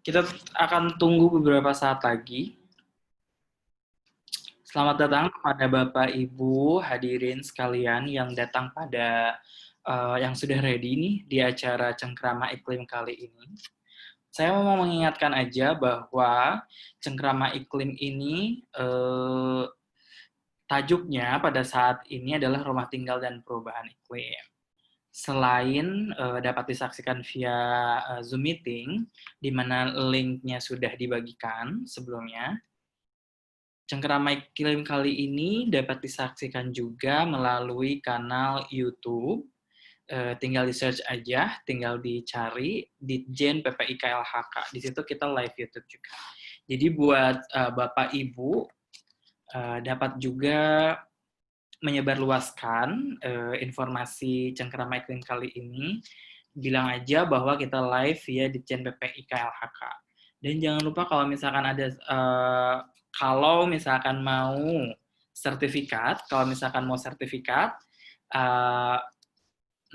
Kita akan tunggu beberapa saat lagi. Selamat datang kepada Bapak Ibu hadirin sekalian yang datang pada yang sudah ready nih di acara Cengkrama Iklim kali ini. Saya mau mengingatkan aja bahwa Cengkrama Iklim ini tajuknya pada saat ini adalah rumah tinggal dan perubahan iklim. Selain dapat disaksikan via Zoom meeting, di mana linknya sudah dibagikan sebelumnya, Cengkerama Iklim kali ini dapat disaksikan juga melalui kanal YouTube. Tinggal di search aja, tinggal dicari Ditjen PPI KLHK. Di situ kita live YouTube juga. Jadi buat Bapak Ibu dapat juga menyebarluaskan informasi Cengkerama Iklim kali ini. Bilang aja bahwa kita live via Ditjen PPI KLHK. Dan jangan lupa kalau misalkan ada kalau misalkan mau sertifikat,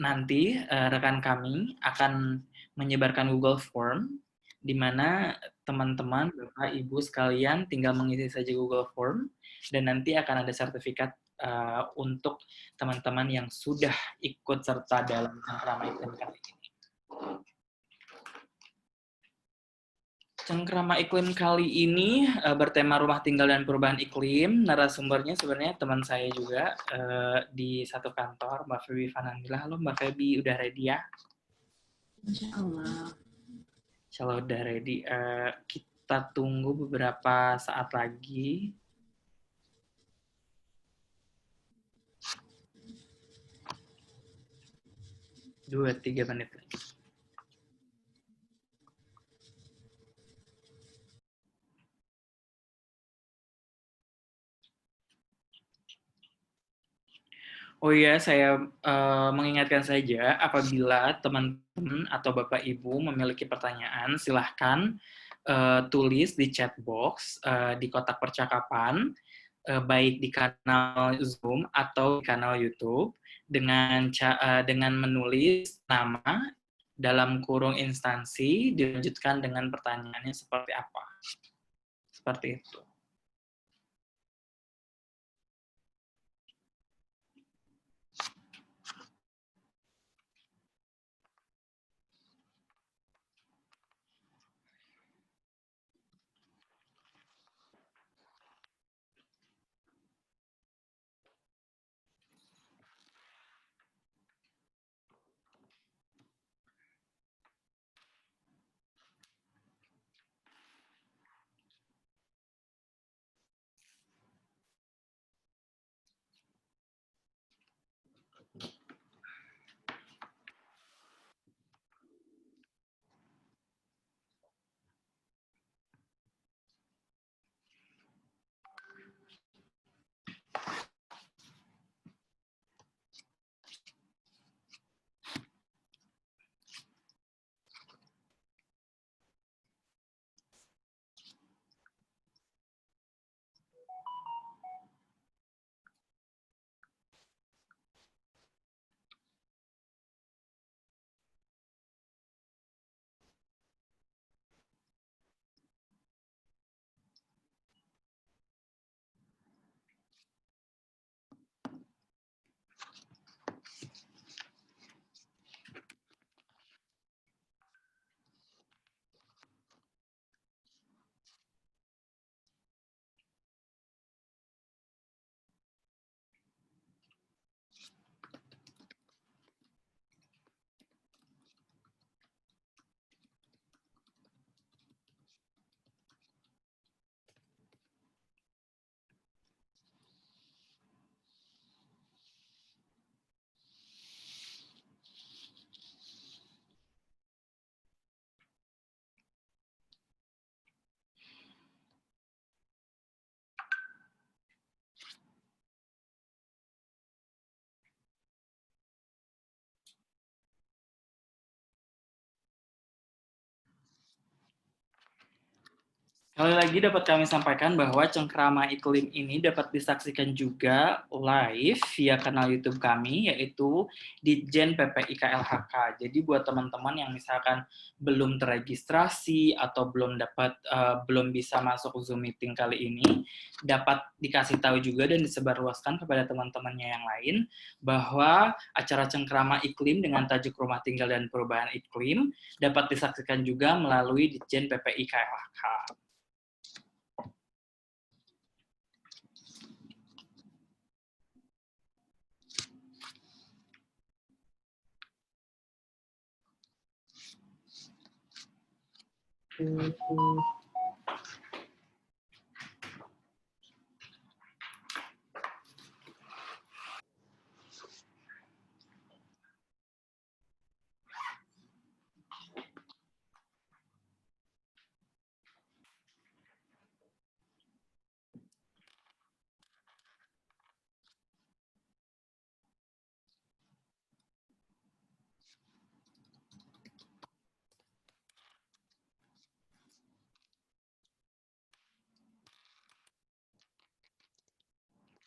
nanti rekan kami akan menyebarkan Google Form di mana teman-teman, Bapak, Ibu sekalian tinggal mengisi saja Google Form dan nanti akan ada sertifikat untuk teman-teman yang sudah ikut serta dalam Cengkrama Iklim kali ini. Cengkrama Iklim kali ini bertema rumah tinggal dan perubahan iklim. Narasumbernya sebenarnya teman saya juga di satu kantor, Mbak Febi Fanandila. Halo Mbak Febi, udah ready ya? Insya Allah. Insya Allah udah ready. Kita tunggu beberapa saat lagi. Dua, 3 menit lagi. Oh iya, saya mengingatkan saja apabila teman-teman atau Bapak Ibu memiliki pertanyaan, silahkan tulis di chat box di kotak percakapan, baik di kanal Zoom atau di kanal YouTube, dengan menulis nama dalam kurung instansi, dilanjutkan dengan pertanyaannya seperti apa. Seperti itu. Sekali lagi dapat kami sampaikan bahwa Cengkrama Iklim ini dapat disaksikan juga live via kanal YouTube kami, yaitu Ditjen PPI KLHK. Jadi buat teman-teman yang misalkan belum terregistrasi atau belum bisa masuk Zoom meeting kali ini, dapat dikasih tahu juga dan disebarluaskan kepada teman-temannya yang lain bahwa acara Cengkrama Iklim dengan tajuk Rumah Tinggal dan Perubahan Iklim dapat disaksikan juga melalui Ditjen PPI KLHK.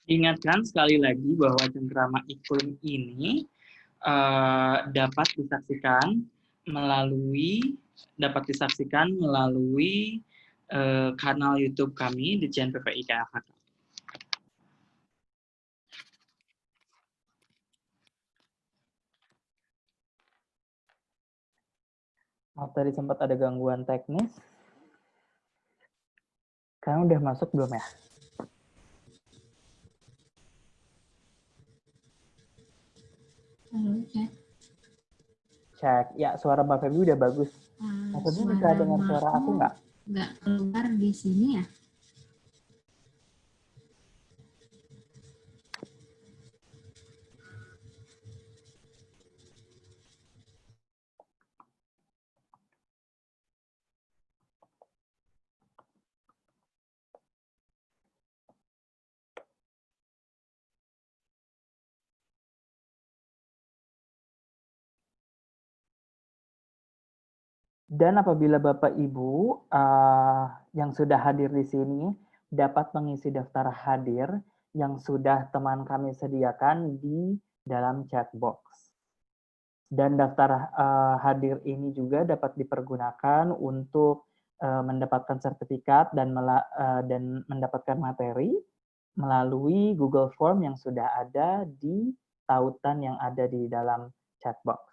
Ingatkan sekali lagi bahwa Cengkrama Iklim ini dapat disaksikan melalui kanal YouTube kami di Ditjen PPI KLHK. Tadi sempat ada gangguan teknis. Sekarang udah masuk belum ya? Halo, cek. Cek. Ya, suara Mbak Feby udah bagus. Mbak Feby bisa dengar suara aku nggak? Nggak keluar di sini ya? Dan apabila Bapak Ibu yang sudah hadir di sini dapat mengisi daftar hadir yang sudah teman kami sediakan di dalam chat box. Dan daftar hadir ini juga dapat dipergunakan untuk mendapatkan sertifikat dan mendapatkan materi melalui Google Form yang sudah ada di tautan yang ada di dalam chat box.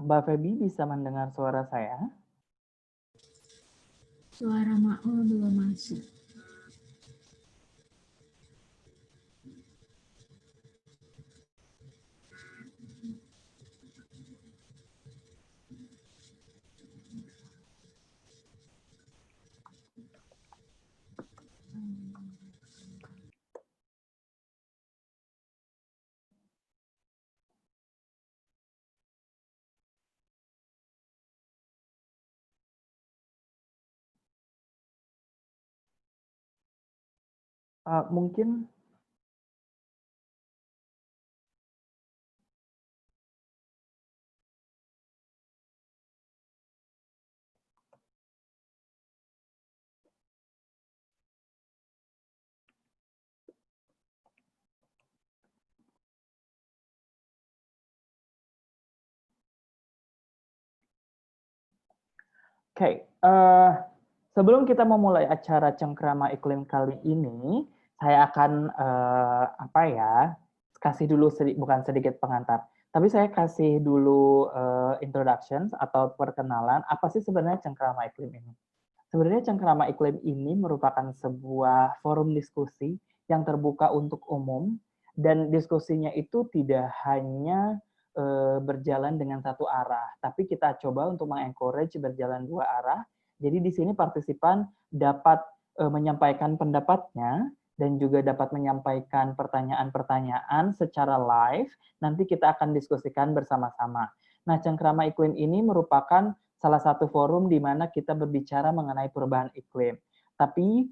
Mbak Feby bisa mendengar suara saya? Suara Maul belum masuk. Mungkin Oke, sebelum kita memulai acara Cengkrama Iklim kali ini, saya akan kasih dulu bukan sedikit pengantar. Tapi saya kasih dulu introduction atau perkenalan, apa sih sebenarnya cengkerama iklim ini? Sebenarnya cengkerama iklim ini merupakan sebuah forum diskusi yang terbuka untuk umum, dan diskusinya itu tidak hanya berjalan dengan satu arah, tapi kita coba untuk mengencourage berjalan dua arah. Jadi di sini partisipan dapat menyampaikan pendapatnya dan juga dapat menyampaikan pertanyaan-pertanyaan secara live. Nanti kita akan diskusikan bersama-sama. Nah, cengkerama iklim ini merupakan salah satu forum di mana kita berbicara mengenai perubahan iklim. Tapi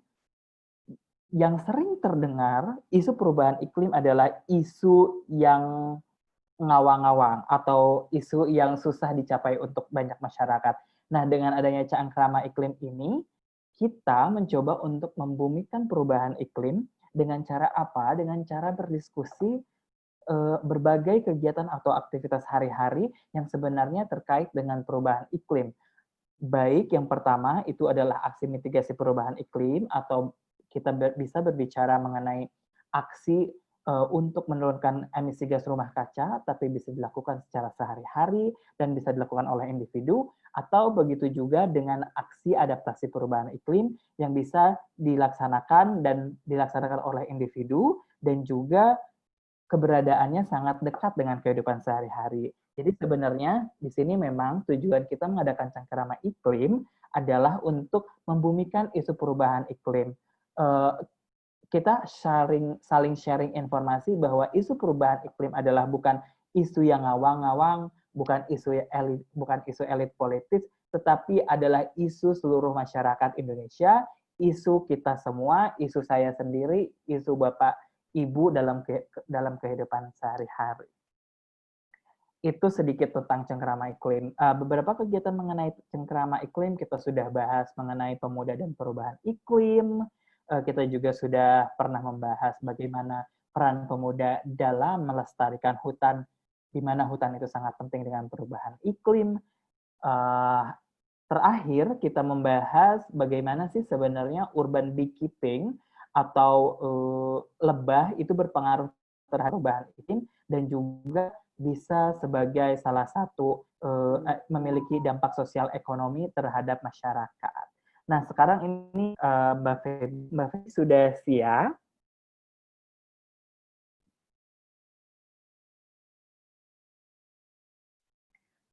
yang sering terdengar isu perubahan iklim adalah isu yang ngawang-ngawang atau isu yang susah dicapai untuk banyak masyarakat. Nah, dengan adanya cengkerama iklim ini, kita mencoba untuk membumikan perubahan iklim dengan cara apa? Dengan cara berdiskusi berbagai kegiatan atau aktivitas hari-hari yang sebenarnya terkait dengan perubahan iklim. Baik, yang pertama itu adalah aksi mitigasi perubahan iklim, atau kita bisa berbicara mengenai aksi untuk menurunkan emisi gas rumah kaca, tapi bisa dilakukan secara sehari-hari dan bisa dilakukan oleh individu, atau begitu juga dengan aksi adaptasi perubahan iklim yang bisa dilaksanakan oleh individu dan juga keberadaannya sangat dekat dengan kehidupan sehari-hari. Jadi sebenarnya di sini memang tujuan kita mengadakan cengkerama iklim adalah untuk membumikan isu perubahan iklim. Kita saling sharing informasi bahwa isu perubahan iklim adalah bukan isu yang ngawang-ngawang, bukan isu elit politis, tetapi adalah isu seluruh masyarakat Indonesia, isu kita semua, isu saya sendiri, isu Bapak Ibu dalam kehidupan sehari-hari. Itu sedikit tentang cengkerama iklim. Beberapa kegiatan mengenai cengkerama iklim kita sudah bahas mengenai pemuda dan perubahan iklim. Kita juga sudah pernah membahas bagaimana peran pemuda dalam melestarikan hutan, di mana hutan itu sangat penting dengan perubahan iklim. Terakhir, kita membahas bagaimana sih sebenarnya urban beekeeping atau lebah itu berpengaruh terhadap perubahan iklim dan juga bisa sebagai salah satu memiliki dampak sosial ekonomi terhadap masyarakat. Nah, sekarang ini Mbak Feby sudah siap?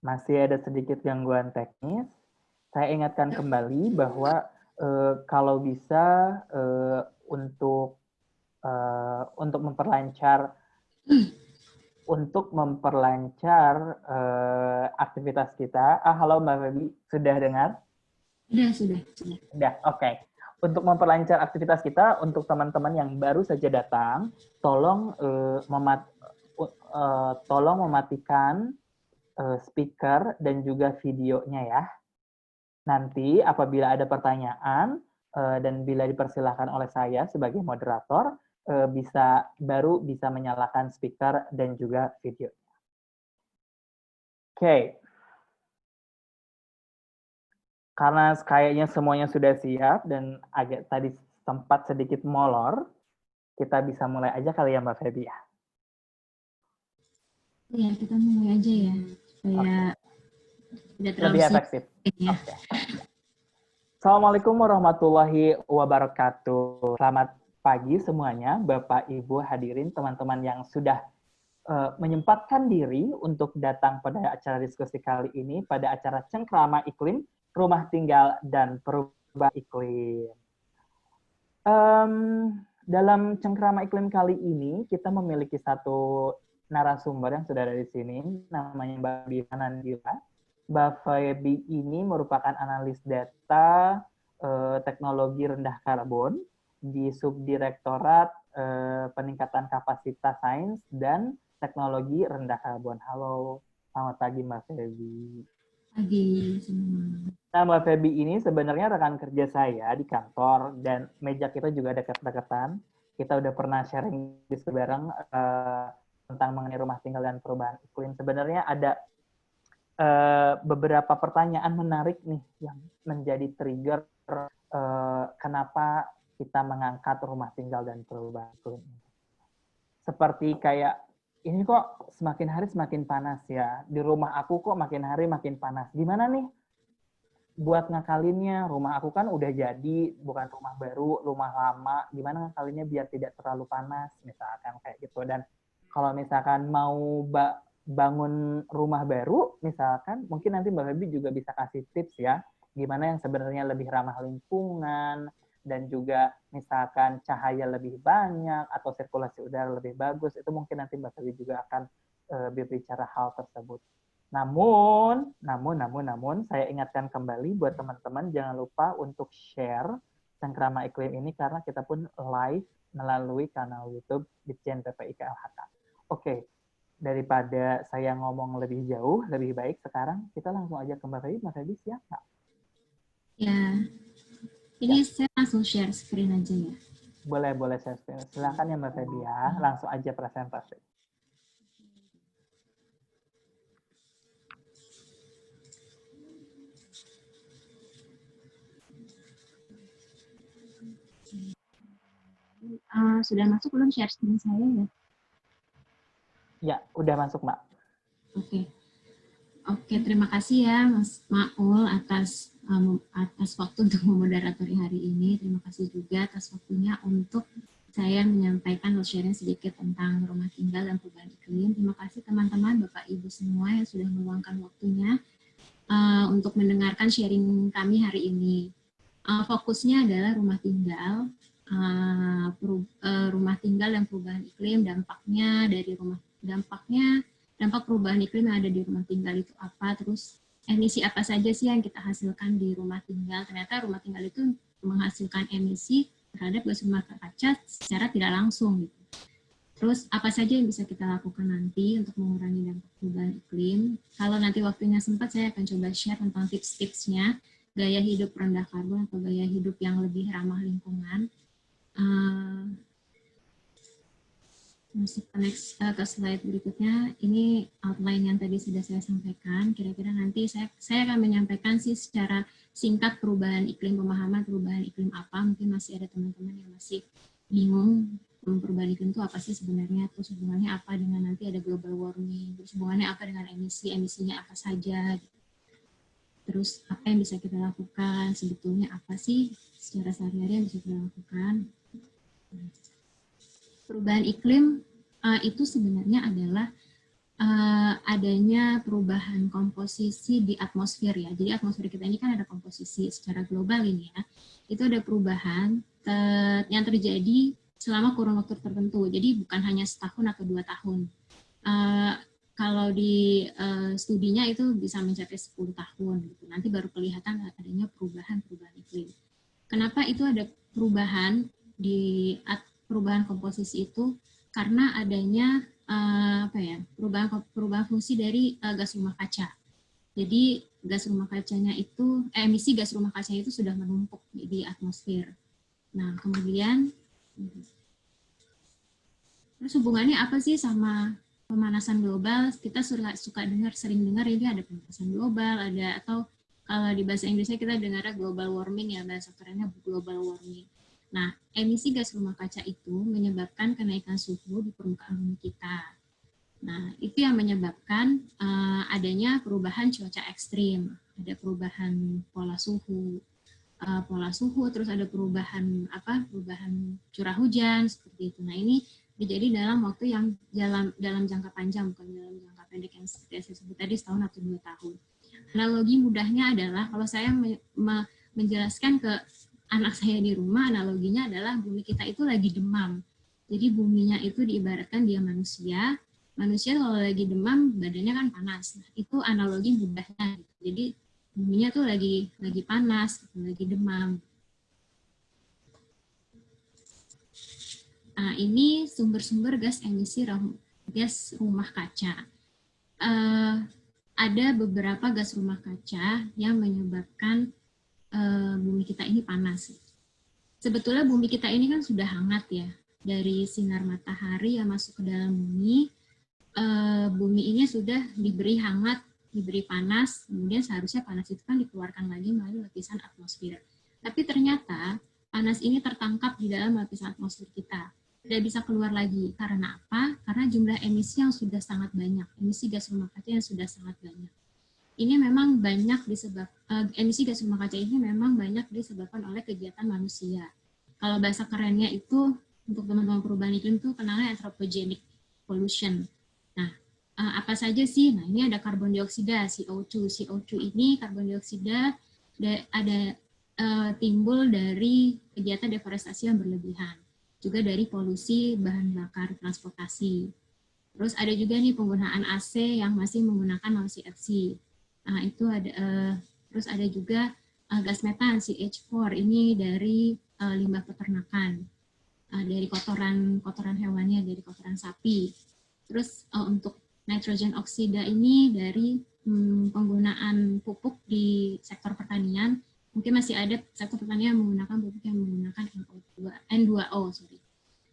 Masih ada sedikit gangguan teknis. Saya ingatkan kembali bahwa kalau bisa untuk memperlancar aktivitas kita. Halo Mbak Feby, sudah dengar? Sudah. Sudah, oke. Untuk memperlancar aktivitas kita, untuk teman-teman yang baru saja datang, tolong mematikan speaker dan juga videonya ya. Nanti apabila ada pertanyaan dan bila dipersilahkan oleh saya sebagai moderator, baru bisa menyalakan speaker dan juga video. Oke. Karena kayaknya semuanya sudah siap dan agak tadi sempat sedikit molor, kita bisa mulai aja kali ya Mbak Feby ya. Ya, kita mulai aja ya, supaya tidak terlalu lebih efektif. Ya. Okay. Assalamualaikum warahmatullahi wabarakatuh. Selamat pagi semuanya, Bapak, Ibu, hadirin, teman-teman yang sudah menyempatkan diri untuk datang pada acara diskusi kali ini, pada acara Cengkerama Iklim, Rumah Tinggal dan Perubahan Iklim. Dalam Cengkerama Iklim kali ini, kita memiliki satu narasumber yang sudah ada di sini, namanya Mbak Feby Nandila. Mbak Feby ini merupakan analis data teknologi rendah karbon di Subdirektorat Peningkatan Kapasitas Sains dan Teknologi Rendah Karbon. Halo, selamat pagi Mbak Feby. Pagi semua. Nah, Mbak Feby ini sebenarnya rekan kerja saya di kantor dan meja kita juga dekat-dekatan. Kita udah pernah sharing diskusi bareng tentang mengenai rumah tinggal dan perubahan iklim. Sebenarnya ada beberapa pertanyaan menarik nih yang menjadi trigger kenapa kita mengangkat rumah tinggal dan perubahan iklim. Seperti kayak ini kok semakin hari semakin panas ya. Di rumah aku kok makin hari makin panas. Gimana nih buat ngakalinnya? Rumah aku kan udah jadi, bukan rumah baru, rumah lama. Gimana ngakalinnya biar tidak terlalu panas, misalkan kayak gitu. Dan kalau misalkan mau bangun rumah baru, misalkan, mungkin nanti Mbak Febi juga bisa kasih tips ya, gimana yang sebenarnya lebih ramah lingkungan, dan juga misalkan cahaya lebih banyak atau sirkulasi udara lebih bagus, itu mungkin nanti Mbak Febi juga akan berbicara hal tersebut. Namun, saya ingatkan kembali buat teman-teman, jangan lupa untuk share Cengkrama Iklim ini karena kita pun live melalui kanal YouTube Ditjen PPI KLHK. Oke, daripada saya ngomong lebih jauh, lebih baik sekarang kita langsung aja ke Mbak Febi. Mbak Febi siap nggak? Ya, ini saya langsung share screen aja ya. Boleh share screen. Silakan ya Mbak Febi ya, langsung aja presentasi. Sudah masuk belum share screen saya ya? Ya, udah masuk Mbak. Oke, terima kasih ya Mas Maul atas waktu untuk memoderatori hari ini. Terima kasih juga atas waktunya untuk saya menyampaikan sharing sedikit tentang rumah tinggal dan perubahan iklim. Terima kasih teman-teman, Bapak Ibu semua yang sudah meluangkan waktunya untuk mendengarkan sharing kami hari ini. Fokusnya adalah rumah tinggal, rumah tinggal dan perubahan iklim, dampak perubahan iklim yang ada di rumah tinggal itu apa, terus emisi apa saja sih yang kita hasilkan di rumah tinggal. Ternyata rumah tinggal itu menghasilkan emisi terhadap gas rumah kaca secara tidak langsung gitu. Terus apa saja yang bisa kita lakukan nanti untuk mengurangi dampak perubahan iklim. Kalau nanti waktunya sempat, saya akan coba share tentang tips-tipsnya gaya hidup rendah karbon atau gaya hidup yang lebih ramah lingkungan. Masuk ke slide berikutnya, ini outline yang tadi sudah saya sampaikan. Kira-kira nanti saya akan menyampaikan sih secara singkat perubahan iklim, pemahaman perubahan iklim apa. Mungkin masih ada teman-teman yang masih bingung perubahan iklim itu apa sih sebenarnya, terus hubungannya apa dengan nanti ada global warming, terus hubungannya apa dengan emisinya apa saja. Terus apa yang bisa kita lakukan, sebetulnya apa sih secara sehari-hari yang bisa kita lakukan. Perubahan iklim itu sebenarnya adalah adanya perubahan komposisi di atmosfer ya. Jadi atmosfer kita ini kan ada komposisi secara global ini ya. Itu ada perubahan yang terjadi selama kurun waktu tertentu. Jadi bukan hanya setahun atau 2 tahun. Kalau di studinya itu bisa mencapai 10 tahun. Gitu. Nanti baru kelihatan adanya perubahan iklim. Kenapa itu ada perubahan perubahan komposisi itu? Karena adanya perubahan fungsi dari gas rumah kaca. Jadi gas rumah kacanya itu emisi gas rumah kaca itu sudah menumpuk di atmosfer. Nah, kemudian terus hubungannya apa sih sama pemanasan global? Kita sering dengar ini ada pemanasan global, atau kalau di bahasa Inggrisnya kita dengarnya global warming ya, bahasa kerennya global warming. Nah, emisi gas rumah kaca itu menyebabkan kenaikan suhu di permukaan bumi kita. Nah, itu yang menyebabkan adanya perubahan cuaca ekstrim, ada perubahan pola suhu, terus ada perubahan curah hujan seperti itu. Nah, ini terjadi dalam waktu yang dalam jangka panjang, bukan dalam jangka pendek yang seperti saya sebut tadi setahun atau 2 tahun. Analogi mudahnya adalah kalau saya menjelaskan ke anak saya di rumah, analoginya adalah bumi kita itu lagi demam. Jadi buminya itu diibaratkan dia manusia kalau lagi demam badannya kan panas. Nah, itu analogi mudahnya. Jadi buminya tuh lagi panas, lagi demam. Nah, ini sumber-sumber gas emisi gas rumah kaca. Ada beberapa gas rumah kaca yang menyebabkan bumi kita ini panas. Sebetulnya bumi kita ini kan sudah hangat ya, dari sinar matahari yang masuk ke dalam bumi. Bumi ini sudah diberi hangat, diberi panas, kemudian seharusnya panas itu kan dikeluarkan lagi melalui lapisan atmosfer. Tapi ternyata panas ini tertangkap di dalam lapisan atmosfer kita. tidak bisa keluar lagi. Karena apa? Karena jumlah emisi yang sudah sangat banyak, emisi gas rumah kaca yang sudah sangat banyak. Ini memang banyak emisi gas rumah kaca ini memang banyak disebabkan oleh kegiatan manusia. Kalau bahasa kerennya itu untuk teman-teman perubahan iklim itu kenalnya anthropogenic pollution. Nah, apa saja sih? Nah, ini ada karbon dioksida, CO2. CO2 ini karbon dioksida ada timbul dari kegiatan deforestasi yang berlebihan. Juga dari polusi bahan bakar transportasi. Terus ada juga nih penggunaan AC yang masih menggunakan non-CFC. Nah, itu ada terus ada juga gas metan CH4 ini dari limbah peternakan, dari kotoran hewannya, dari kotoran sapi. Terus untuk nitrogen oksida ini dari penggunaan pupuk di sektor pertanian. Mungkin masih ada sektor pertanian yang menggunakan pupuk yang menggunakan N2O.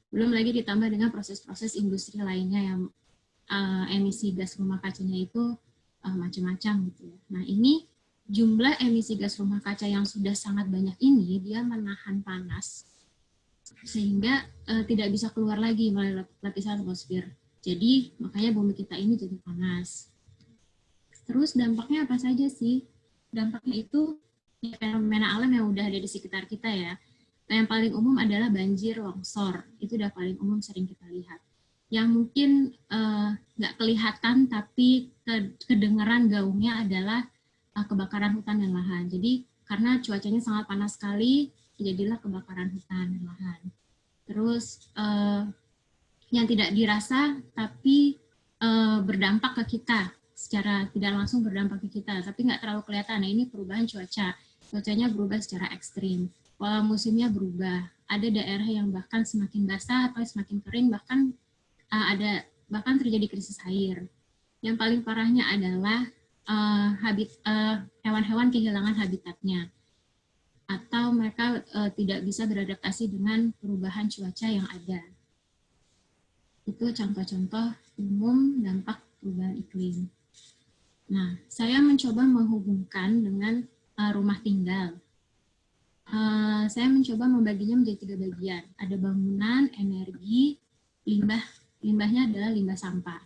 Belum lagi ditambah dengan proses-proses industri lainnya yang emisi gas rumah kacanya itu macam-macam gitu ya. Nah, ini jumlah emisi gas rumah kaca yang sudah sangat banyak ini dia menahan panas sehingga tidak bisa keluar lagi melalui lapisan atmosfer. Jadi makanya bumi kita ini jadi panas. Terus dampaknya apa saja sih? Dampaknya itu fenomena alam yang udah ada di sekitar kita ya. Yang paling umum adalah banjir, longsor. Itu udah paling umum sering kita lihat. Yang mungkin nggak kelihatan tapi kedengeran gaungnya adalah kebakaran hutan dan lahan. Jadi karena cuacanya sangat panas sekali, jadilah kebakaran hutan dan lahan. Terus yang tidak dirasa tapi berdampak ke kita, secara tidak langsung berdampak ke kita, tapi nggak terlalu kelihatan. Nah, ini perubahan cuaca. Cuacanya berubah secara ekstrim. Pola musimnya berubah. Ada daerah yang bahkan semakin basah atau semakin kering, bahkan terjadi krisis air. Yang paling parahnya adalah hewan-hewan kehilangan habitatnya atau mereka tidak bisa beradaptasi dengan perubahan cuaca yang ada. Itu contoh-contoh umum dampak perubahan iklim. Nah, saya mencoba menghubungkan dengan rumah tinggal. Saya mencoba membaginya menjadi 3 bagian. Ada bangunan, energi, limbah. Limbahnya adalah limbah sampah.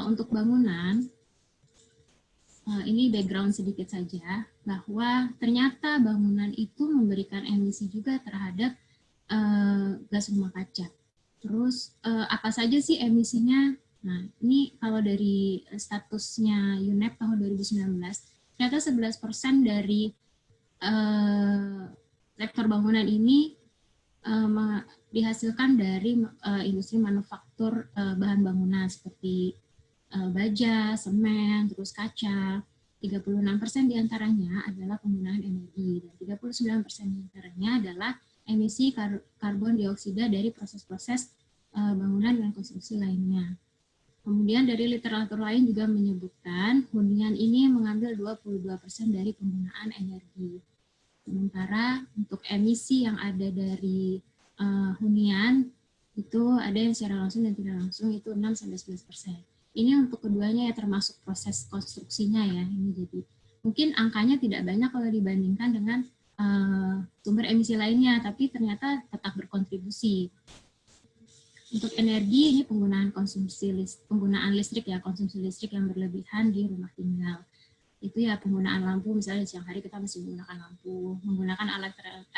Untuk bangunan, ini background sedikit saja, bahwa ternyata bangunan itu memberikan emisi juga terhadap gas rumah kaca. Terus apa saja sih emisinya? Nah, ini kalau dari statusnya UNEP tahun 2019, ternyata 11% dari sektor bangunan ini dihasilkan dari industri manufaktur bahan bangunan seperti baja, semen, terus kaca. 36% diantaranya adalah penggunaan energi dan 39% diantaranya adalah emisi karbon dioksida dari proses-proses bangunan dan konstruksi lainnya. Kemudian dari literatur lain juga menyebutkan hunian ini mengambil 22% dari penggunaan energi. Sementara untuk emisi yang ada dari hunian itu ada yang secara langsung dan tidak langsung itu 6-11%. Ini untuk keduanya ya termasuk proses konstruksinya ya. Ini jadi mungkin angkanya tidak banyak kalau dibandingkan dengan sumber emisi lainnya, tapi ternyata tetap berkontribusi. Untuk energi ini penggunaan listrik ya, konsumsi listrik yang berlebihan di rumah tinggal. Itu ya penggunaan lampu, misalnya siang hari kita masih menggunakan lampu, menggunakan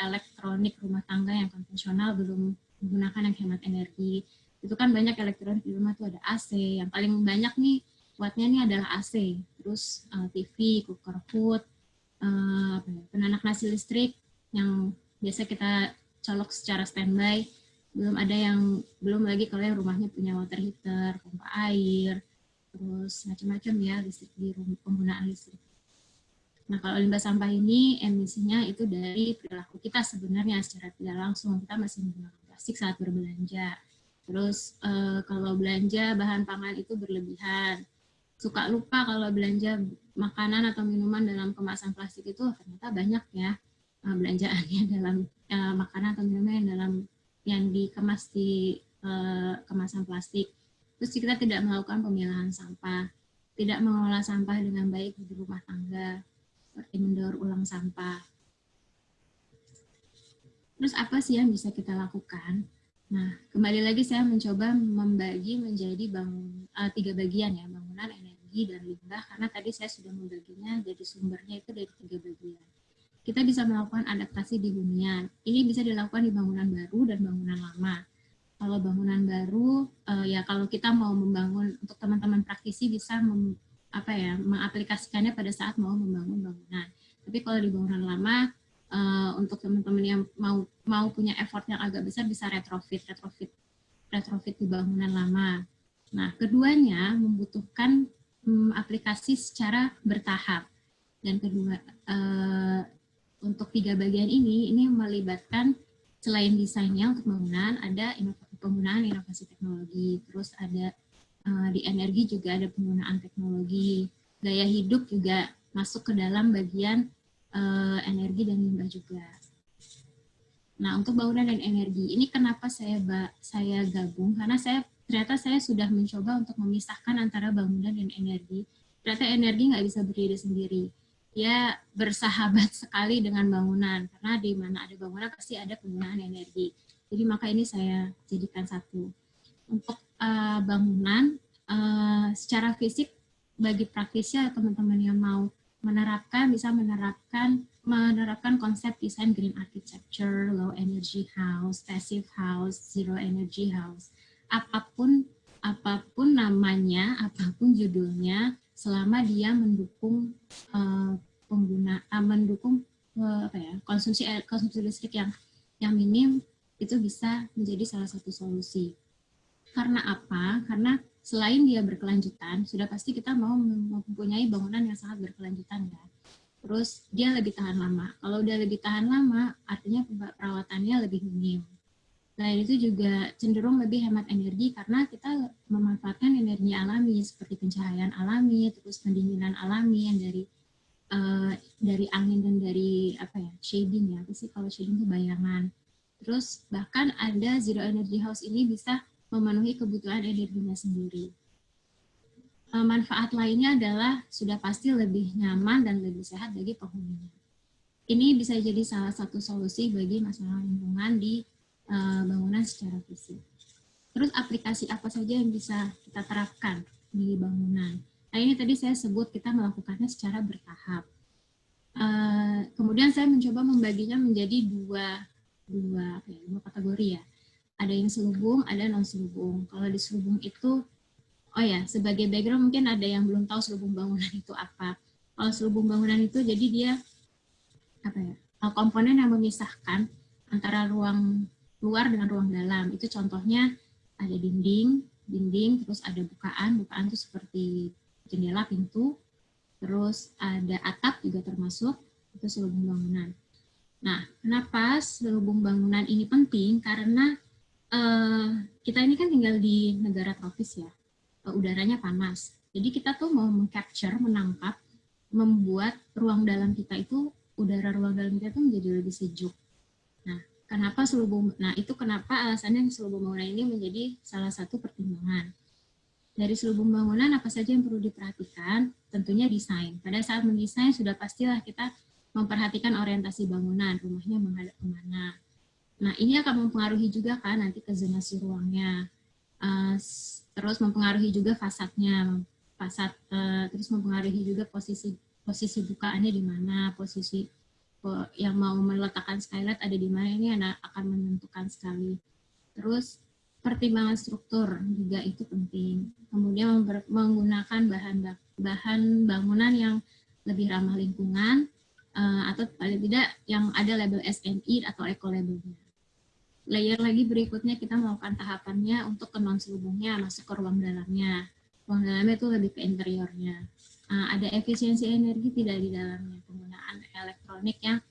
elektronik rumah tangga yang konvensional belum menggunakan yang hemat energi. Itu kan banyak elektronik di rumah tuh ada AC, yang paling banyak nih wattnya nih adalah AC, terus TV, cooker hood, penanak nasi listrik yang biasa kita colok secara standby, belum lagi kalau yang rumahnya punya water heater, pompa air, terus macam-macam ya listrik di penggunaan listrik. Nah, kalau limbah sampah ini emisinya itu dari perilaku kita sebenarnya secara tidak langsung, kita masih menggunakan plastik saat berbelanja. Terus kalau belanja bahan pangan itu berlebihan, suka lupa kalau belanja makanan atau minuman dalam kemasan plastik itu ternyata banyak ya belanjaannya dalam makanan atau minuman yang dikemas di kemasan plastik. Terus kita tidak melakukan pemilahan sampah, tidak mengelola sampah dengan baik di rumah tangga, seperti mendaur ulang sampah. Terus apa sih yang bisa kita lakukan? Nah, kembali lagi saya mencoba membagi menjadi 3 bagian ya, bangunan, energi, dan limbah, karena tadi saya sudah membaginya jadi sumbernya itu dari 3 bagian. Kita bisa melakukan adaptasi di hunian. Ini bisa dilakukan di bangunan baru dan bangunan lama. Kalau bangunan baru, ya kalau kita mau membangun, untuk teman-teman praktisi bisa mengaplikasikannya pada saat mau membangun bangunan. Tapi kalau di bangunan lama, untuk teman-teman yang mau punya effort yang agak besar bisa retrofit di bangunan lama. Nah, keduanya membutuhkan aplikasi secara bertahap. Dan kedua, untuk 3 bagian ini melibatkan selain desainnya untuk bangunan, ada penggunaan inovasi teknologi, terus ada di energi juga ada penggunaan teknologi, gaya hidup juga masuk ke dalam bagian energi dan limbah juga. Nah, untuk bangunan dan energi, ini kenapa saya gabung, karena ternyata saya sudah mencoba untuk memisahkan antara bangunan dan energi. Ternyata energi nggak bisa berdiri sendiri. Dia bersahabat sekali dengan bangunan, karena di mana ada bangunan pasti ada penggunaan energi. Jadi maka ini saya jadikan satu. Untuk bangunan, secara fisik bagi praktisi atau teman-teman yang mau menerapkan, bisa menerapkan konsep desain green architecture, low energy house, passive house, zero energy house. Apapun namanya, apapun judulnya, selama dia mendukung konsumsi listrik yang minim, itu bisa menjadi salah satu solusi. Karena apa? Karena selain dia berkelanjutan, sudah pasti kita mau mempunyai bangunan yang sangat berkelanjutan ya. Terus dia lebih tahan lama. Kalau udah lebih tahan lama, artinya perawatannya lebih minim. Selain itu juga cenderung lebih hemat energi karena kita memanfaatkan energi alami seperti pencahayaan alami, terus pendinginan alami yang dari angin dan dari shading ya. Apa sih kalau shading itu bayangan. Terus bahkan ada zero energy house ini bisa memenuhi kebutuhan energinya sendiri. Manfaat lainnya adalah sudah pasti lebih nyaman dan lebih sehat bagi penghuninya. Ini bisa jadi salah satu solusi bagi masalah lingkungan di bangunan secara fisik. Terus aplikasi apa saja yang bisa kita terapkan di bangunan? Nah, ini tadi saya sebut kita melakukannya secara bertahap. Kemudian saya mencoba membaginya menjadi dua kategori ya. Ada yang selubung, ada non selubung. Kalau di selubung itu, sebagai background mungkin ada yang belum tahu selubung bangunan itu apa. Kalau selubung bangunan itu jadi dia komponen yang memisahkan antara ruang luar dengan ruang dalam. Itu contohnya ada dinding, terus ada bukaan itu seperti jendela, pintu, terus ada atap juga termasuk, itu selubung bangunan. Nah, kenapa selubung bangunan ini penting? Karena kita ini kan tinggal di negara tropis ya, udaranya panas. Jadi kita tuh mau menangkap, membuat ruang dalam kita itu, udara ruang dalam kita itu menjadi lebih sejuk. Nah, itu kenapa alasannya selubung bangunan ini menjadi salah satu pertimbangan. Dari selubung bangunan apa saja yang perlu diperhatikan? Tentunya desain. Pada saat mendesain sudah pastilah kita memperhatikan orientasi bangunan, rumahnya menghadap kemana. Nah, ini akan mempengaruhi juga kan nanti ke zonasi ruangnya. Terus mempengaruhi juga fasadnya. Terus mempengaruhi juga posisi bukaannya di mana, posisi yang mau meletakkan skylight ada di mana, ini akan menentukan sekali. Terus pertimbangan struktur juga itu penting. Kemudian menggunakan bahan bangunan yang lebih ramah lingkungan, atau paling tidak yang ada label SNI atau eco labelnya. Layer lagi berikutnya kita melakukan tahapannya untuk ke non selubungnya, masuk ke ruang dalamnya. Ruang dalamnya itu lebih ke interiornya. Ada efisiensi energi tidak di dalamnya, penggunaan elektronik yang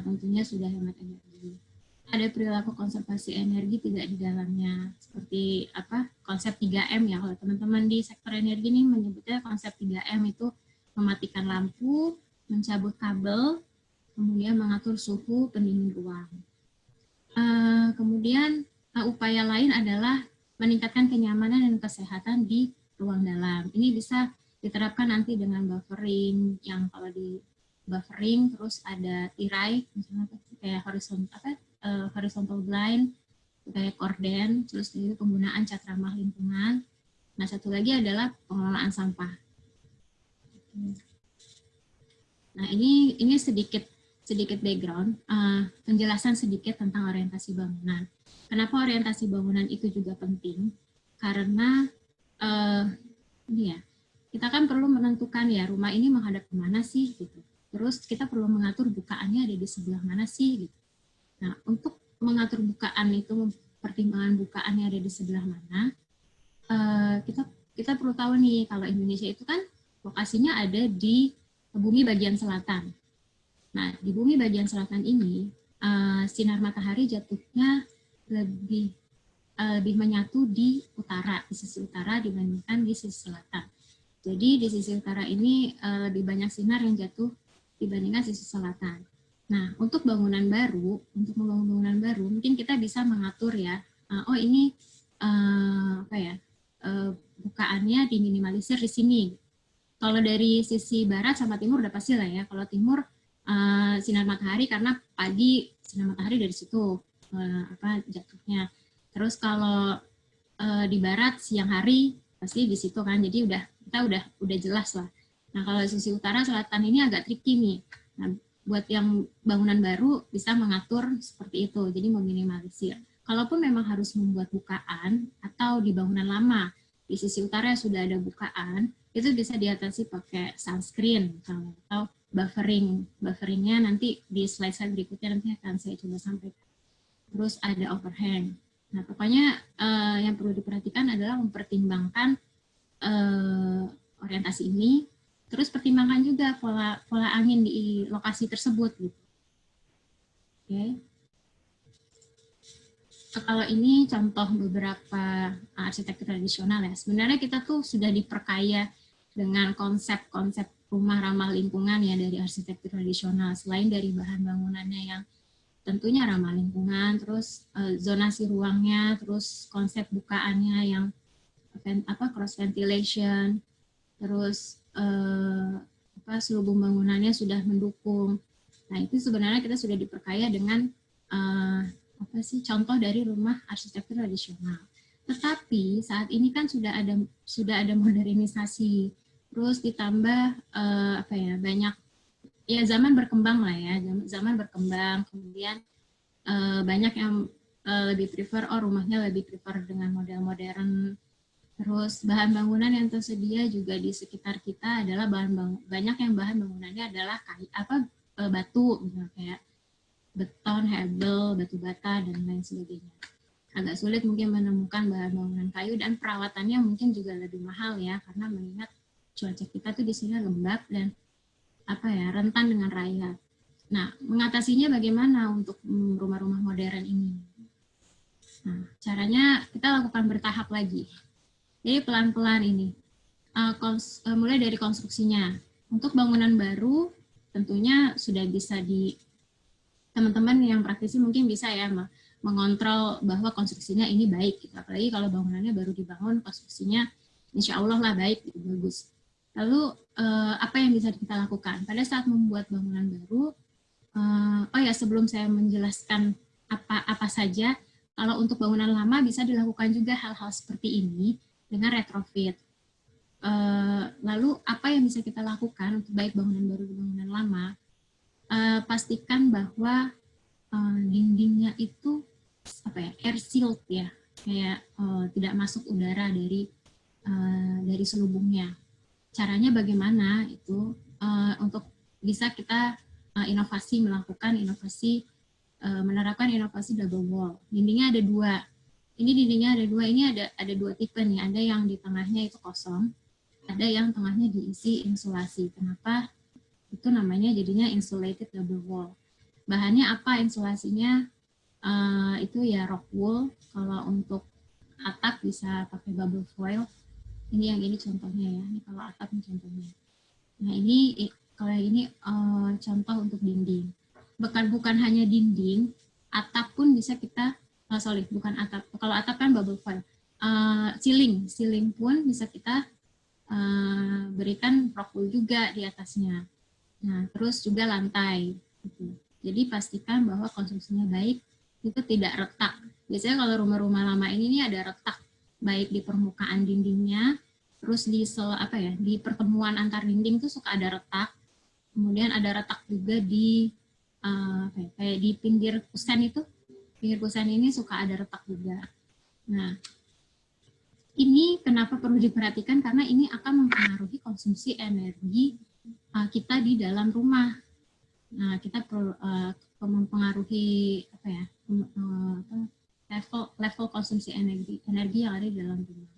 tentunya sudah hemat energi. Ada perilaku konservasi energi tidak di dalamnya, seperti konsep 3M ya. Kalau teman-teman di sektor energi ini menyebutnya konsep 3M itu mematikan lampu, mencabut kabel, kemudian mengatur suhu pendingin ruang. Kemudian upaya lain adalah meningkatkan kenyamanan dan kesehatan di ruang dalam. Ini bisa diterapkan nanti dengan buffering, yang kalau di buffering terus ada tirai, misalnya kayak horizontal horizontal blind, kayak korden, terus itu penggunaan cat ramah lingkungan. Nah, satu lagi adalah pengelolaan sampah. Nah, ini sedikit background, penjelasan sedikit tentang orientasi bangunan. Kenapa orientasi bangunan itu juga penting? Karena ini ya, kita kan perlu menentukan ya rumah ini menghadap kemana sih gitu. Terus kita perlu mengatur bukaannya ada di sebelah mana sih gitu. Nah, untuk mengatur bukaan itu, pertimbangan bukaannya ada di sebelah mana, kita perlu tahu nih kalau Indonesia itu kan lokasinya ada di bumi bagian selatan. Nah, di bumi bagian selatan ini sinar matahari jatuhnya lebih menyatu di utara, di sisi utara dibandingkan di sisi selatan. Jadi di sisi utara ini lebih banyak sinar yang jatuh dibandingkan sisi selatan. Nah, untuk bangunan baru, untuk membangun bangunan baru, mungkin kita bisa mengatur ya, ini bukaannya diminimalisir di sini. Kalau dari sisi barat sama timur udah pasti lah ya. Kalau timur sinar matahari karena pagi sinar matahari dari situ jatuhnya. Terus kalau di barat siang hari pasti di situ kan. Jadi kita udah jelas lah. Nah, kalau sisi utara selatan ini agak tricky nih. Nah, buat yang bangunan baru bisa mengatur seperti itu, jadi meminimalisir. Kalaupun memang harus membuat bukaan atau di bangunan lama di sisi utara sudah ada bukaan, itu bisa diatasi pakai sunscreen misalnya, atau buffering. Bufferingnya nanti di slide berikutnya nanti akan saya coba sampaikan. Terus ada overhang. Nah, pokoknya yang perlu diperhatikan adalah mempertimbangkan orientasi ini. Terus pertimbangkan juga pola angin di lokasi tersebut gitu. Oke. Kalau ini contoh beberapa arsitektur tradisional ya. Sebenarnya kita tuh sudah diperkaya dengan konsep-konsep rumah ramah lingkungan ya dari arsitektur tradisional. Selain dari bahan bangunannya yang tentunya ramah lingkungan, terus zonasi ruangnya, terus konsep bukaannya yang cross ventilation, terus selubung bangunannya sudah mendukung. Nah, itu sebenarnya kita sudah diperkaya dengan contoh dari rumah arsitektur tradisional. Tetapi saat ini kan sudah ada modernisasi, terus ditambah banyak ya, zaman berkembang lah ya, zaman berkembang, kemudian banyak yang lebih prefer rumahnya lebih prefer dengan model modern. Terus bahan bangunan yang tersedia juga di sekitar kita adalah banyak yang bahan bangunannya adalah batu, kayak beton, hebel, batu bata, dan lain sebagainya. Agak sulit mungkin menemukan bahan bangunan kayu dan perawatannya mungkin juga lebih mahal ya, karena mengingat cuaca kita tuh di sini lembab dan rentan dengan rayap. Nah, mengatasinya bagaimana untuk rumah-rumah modern ini? Nah, caranya kita lakukan bertahap lagi. Jadi pelan-pelan ini, mulai dari konstruksinya. Untuk bangunan baru, tentunya sudah bisa teman-teman yang praktisi mungkin bisa ya mengontrol bahwa konstruksinya ini baik. Gitu. Apalagi kalau bangunannya baru dibangun, konstruksinya insya Allah lah baik, gitu, bagus. Lalu apa yang bisa kita lakukan? Pada saat membuat bangunan baru, sebelum saya menjelaskan apa saja, kalau untuk bangunan lama bisa dilakukan juga hal-hal seperti ini, dengan retrofit. Lalu apa yang bisa kita lakukan untuk baik bangunan baru dan bangunan lama? Pastikan bahwa dindingnya itu air sealed ya, kayak tidak masuk udara dari selubungnya. Caranya bagaimana itu untuk bisa kita menerapkan inovasi double wall. Dindingnya ada dua. Ini ada dua tipe nih. Ada yang di tengahnya itu kosong, ada yang tengahnya diisi insulasi. Kenapa? Itu namanya jadinya insulated double wall. Bahannya apa insulasinya? Itu ya rock wool. Kalau untuk atap bisa pakai bubble foil. Ini contohnya ya. Ini kalau atap ini contohnya. Nah, kalau ini contoh untuk dinding. Bukan hanya dinding, atap pun bisa kita bukan atap. Kalau atap kan bubble foil. Ceiling pun bisa kita berikan rock wool juga di atasnya. Nah, terus juga lantai. Gitu. Jadi pastikan bahwa konstruksinya baik itu tidak retak. Biasanya kalau rumah-rumah lama ini nih ada retak, baik di permukaan dindingnya, terus di di pertemuan antar dinding tuh suka ada retak. Kemudian ada retak juga di kayak di pinggir kusen itu. Pinggir kusen ini suka ada retak juga. Nah, ini kenapa perlu diperhatikan, karena ini akan mempengaruhi konsumsi energi kita di dalam rumah. Nah, kita perlu mempengaruhi level konsumsi energi yang ada di dalam rumah.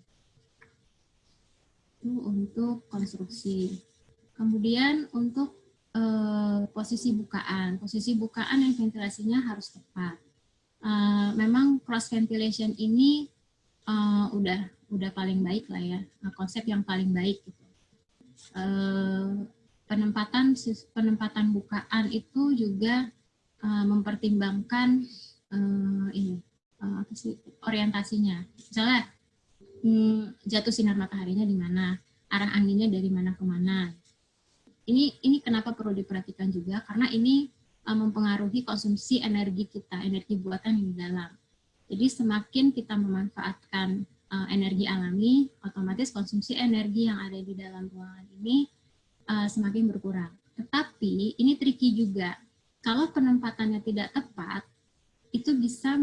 Itu untuk konstruksi. Kemudian untuk posisi bukaan yang ventilasinya harus tepat. Memang cross ventilation ini udah paling baik lah ya, konsep yang paling baik gitu. Penempatan bukaan itu juga mempertimbangkan orientasinya. Misalnya jatuh sinar mataharinya di mana, arah anginnya dari mana ke mana. Ini kenapa perlu diperhatikan juga, karena ini mempengaruhi konsumsi energi kita, energi buatan yang di dalam. Jadi semakin kita memanfaatkan energi alami, otomatis konsumsi energi yang ada di dalam ruangan ini semakin berkurang. Tetapi ini tricky juga. Kalau penempatannya tidak tepat, itu bisa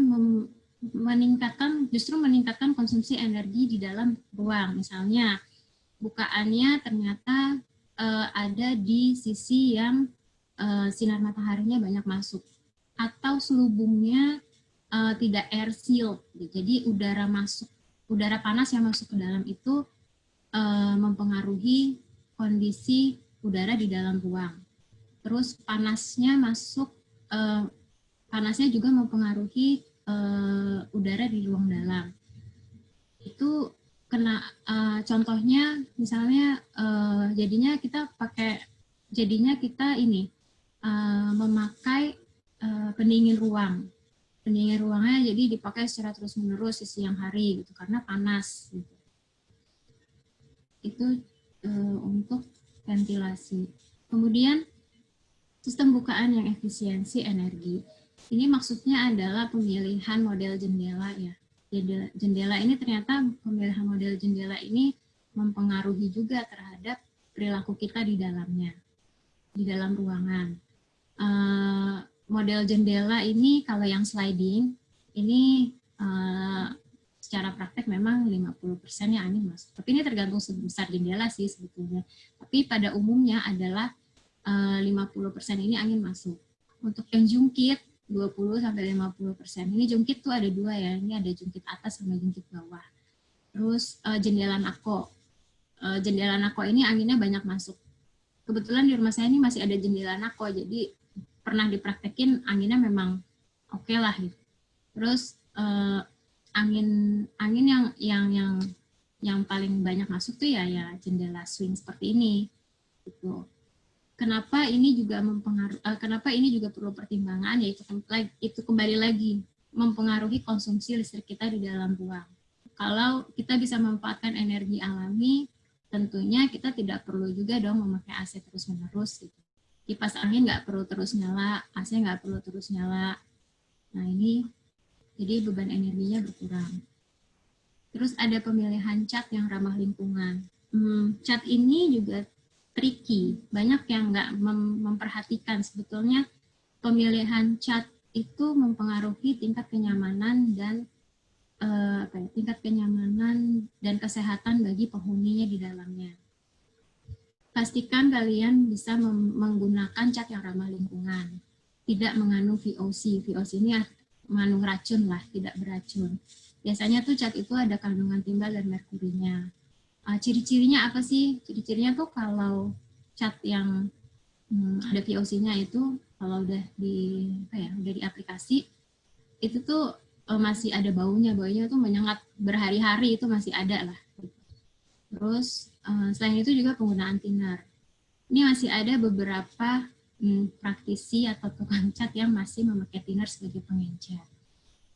meningkatkan konsumsi energi di dalam ruang. Misalnya bukaannya ternyata ada di sisi yang sinar mataharinya banyak masuk, atau selubungnya tidak air seal, jadi udara panas yang masuk ke dalam itu mempengaruhi kondisi udara di dalam ruang. Terus panasnya juga mempengaruhi udara di ruang dalam. Itu contohnya misalnya jadinya kita memakai pendingin ruang. Pendingin ruangnya jadi dipakai secara terus-menerus di siang hari gitu, karena panas gitu. Itu untuk ventilasi. Kemudian sistem bukaan yang efisiensi energi. Ini maksudnya adalah pemilihan model jendela ya. Jendela ini ternyata pemilihan model jendela ini mempengaruhi juga terhadap perilaku kita di dalamnya, di dalam ruangan. Model jendela ini kalau yang sliding ini secara praktek memang 50% yang angin masuk. Tapi ini tergantung sebesar jendela sih sebetulnya. Tapi pada umumnya adalah 50% ini angin masuk. Untuk yang jungkit 20-50%. Ini jungkit tuh ada dua ya. Ini ada jungkit atas sama jungkit bawah. Terus jendela nako. Jendela nako ini anginnya banyak masuk. Kebetulan di rumah saya ini masih ada jendela nako, jadi pernah dipraktekin anginnya memang oke lah gitu. Terus angin yang paling banyak masuk tuh ya jendela swing seperti ini gitu. Kenapa ini juga kenapa ini juga perlu pertimbangan, yaitu itu kembali lagi mempengaruhi konsumsi listrik kita di dalam ruang. Kalau kita bisa memanfaatkan energi alami, tentunya kita tidak perlu juga dong memakai AC terus-menerus gitu. Kipas angin nggak perlu terus nyala, AC nggak perlu terus nyala. Nah ini jadi beban energinya berkurang. Terus ada pemilihan cat yang ramah lingkungan. Cat ini juga tricky, banyak yang nggak memperhatikan. Sebetulnya pemilihan cat itu mempengaruhi tingkat kenyamanan dan kesehatan bagi penghuninya di dalamnya. Pastikan kalian bisa menggunakan cat yang ramah lingkungan, tidak mengandung VOC. VOC ini mengandung racun lah, tidak beracun. Biasanya tuh cat itu ada kandungan timbal dan merkurinya. Ciri-cirinya apa sih? Ciri-cirinya tuh kalau cat yang ada VOC-nya itu kalau udah udah diaplikasi itu tuh masih ada baunya tuh menyengat berhari-hari, itu masih ada lah. Terus selain itu juga penggunaan thinner. Ini masih ada beberapa praktisi atau tukang cat yang masih memakai thinner sebagai pengencer.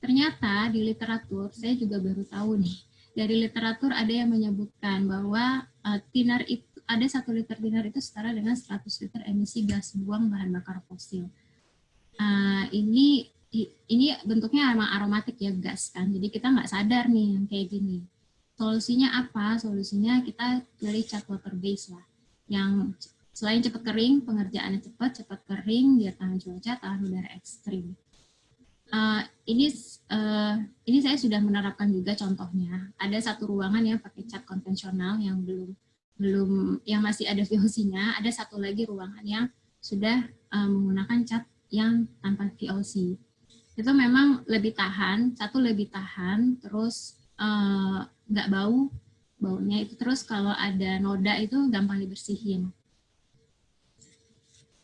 Ternyata di literatur, saya juga baru tahu nih, dari literatur ada yang menyebutkan bahwa thinner itu, ada 1 liter thinner itu setara dengan 100 liter emisi gas buang bahan bakar fosil. Ini ini bentuknya emang aromatik ya, gas kan. Jadi kita nggak sadar nih yang kayak gini. Solusinya apa? Solusinya kita pilih cat water base lah. Yang selain cepat kering, pengerjaannya cepat kering, dia tahan cuaca, tahan udara ekstrim. Ini saya sudah menerapkan juga contohnya. Ada satu ruangan yang pakai cat konvensional yang belum yang masih ada VOC-nya. Ada satu lagi ruangan yang sudah menggunakan cat yang tanpa VOC. Itu memang lebih tahan, terus nggak baunya itu, terus kalau ada noda itu gampang dibersihin.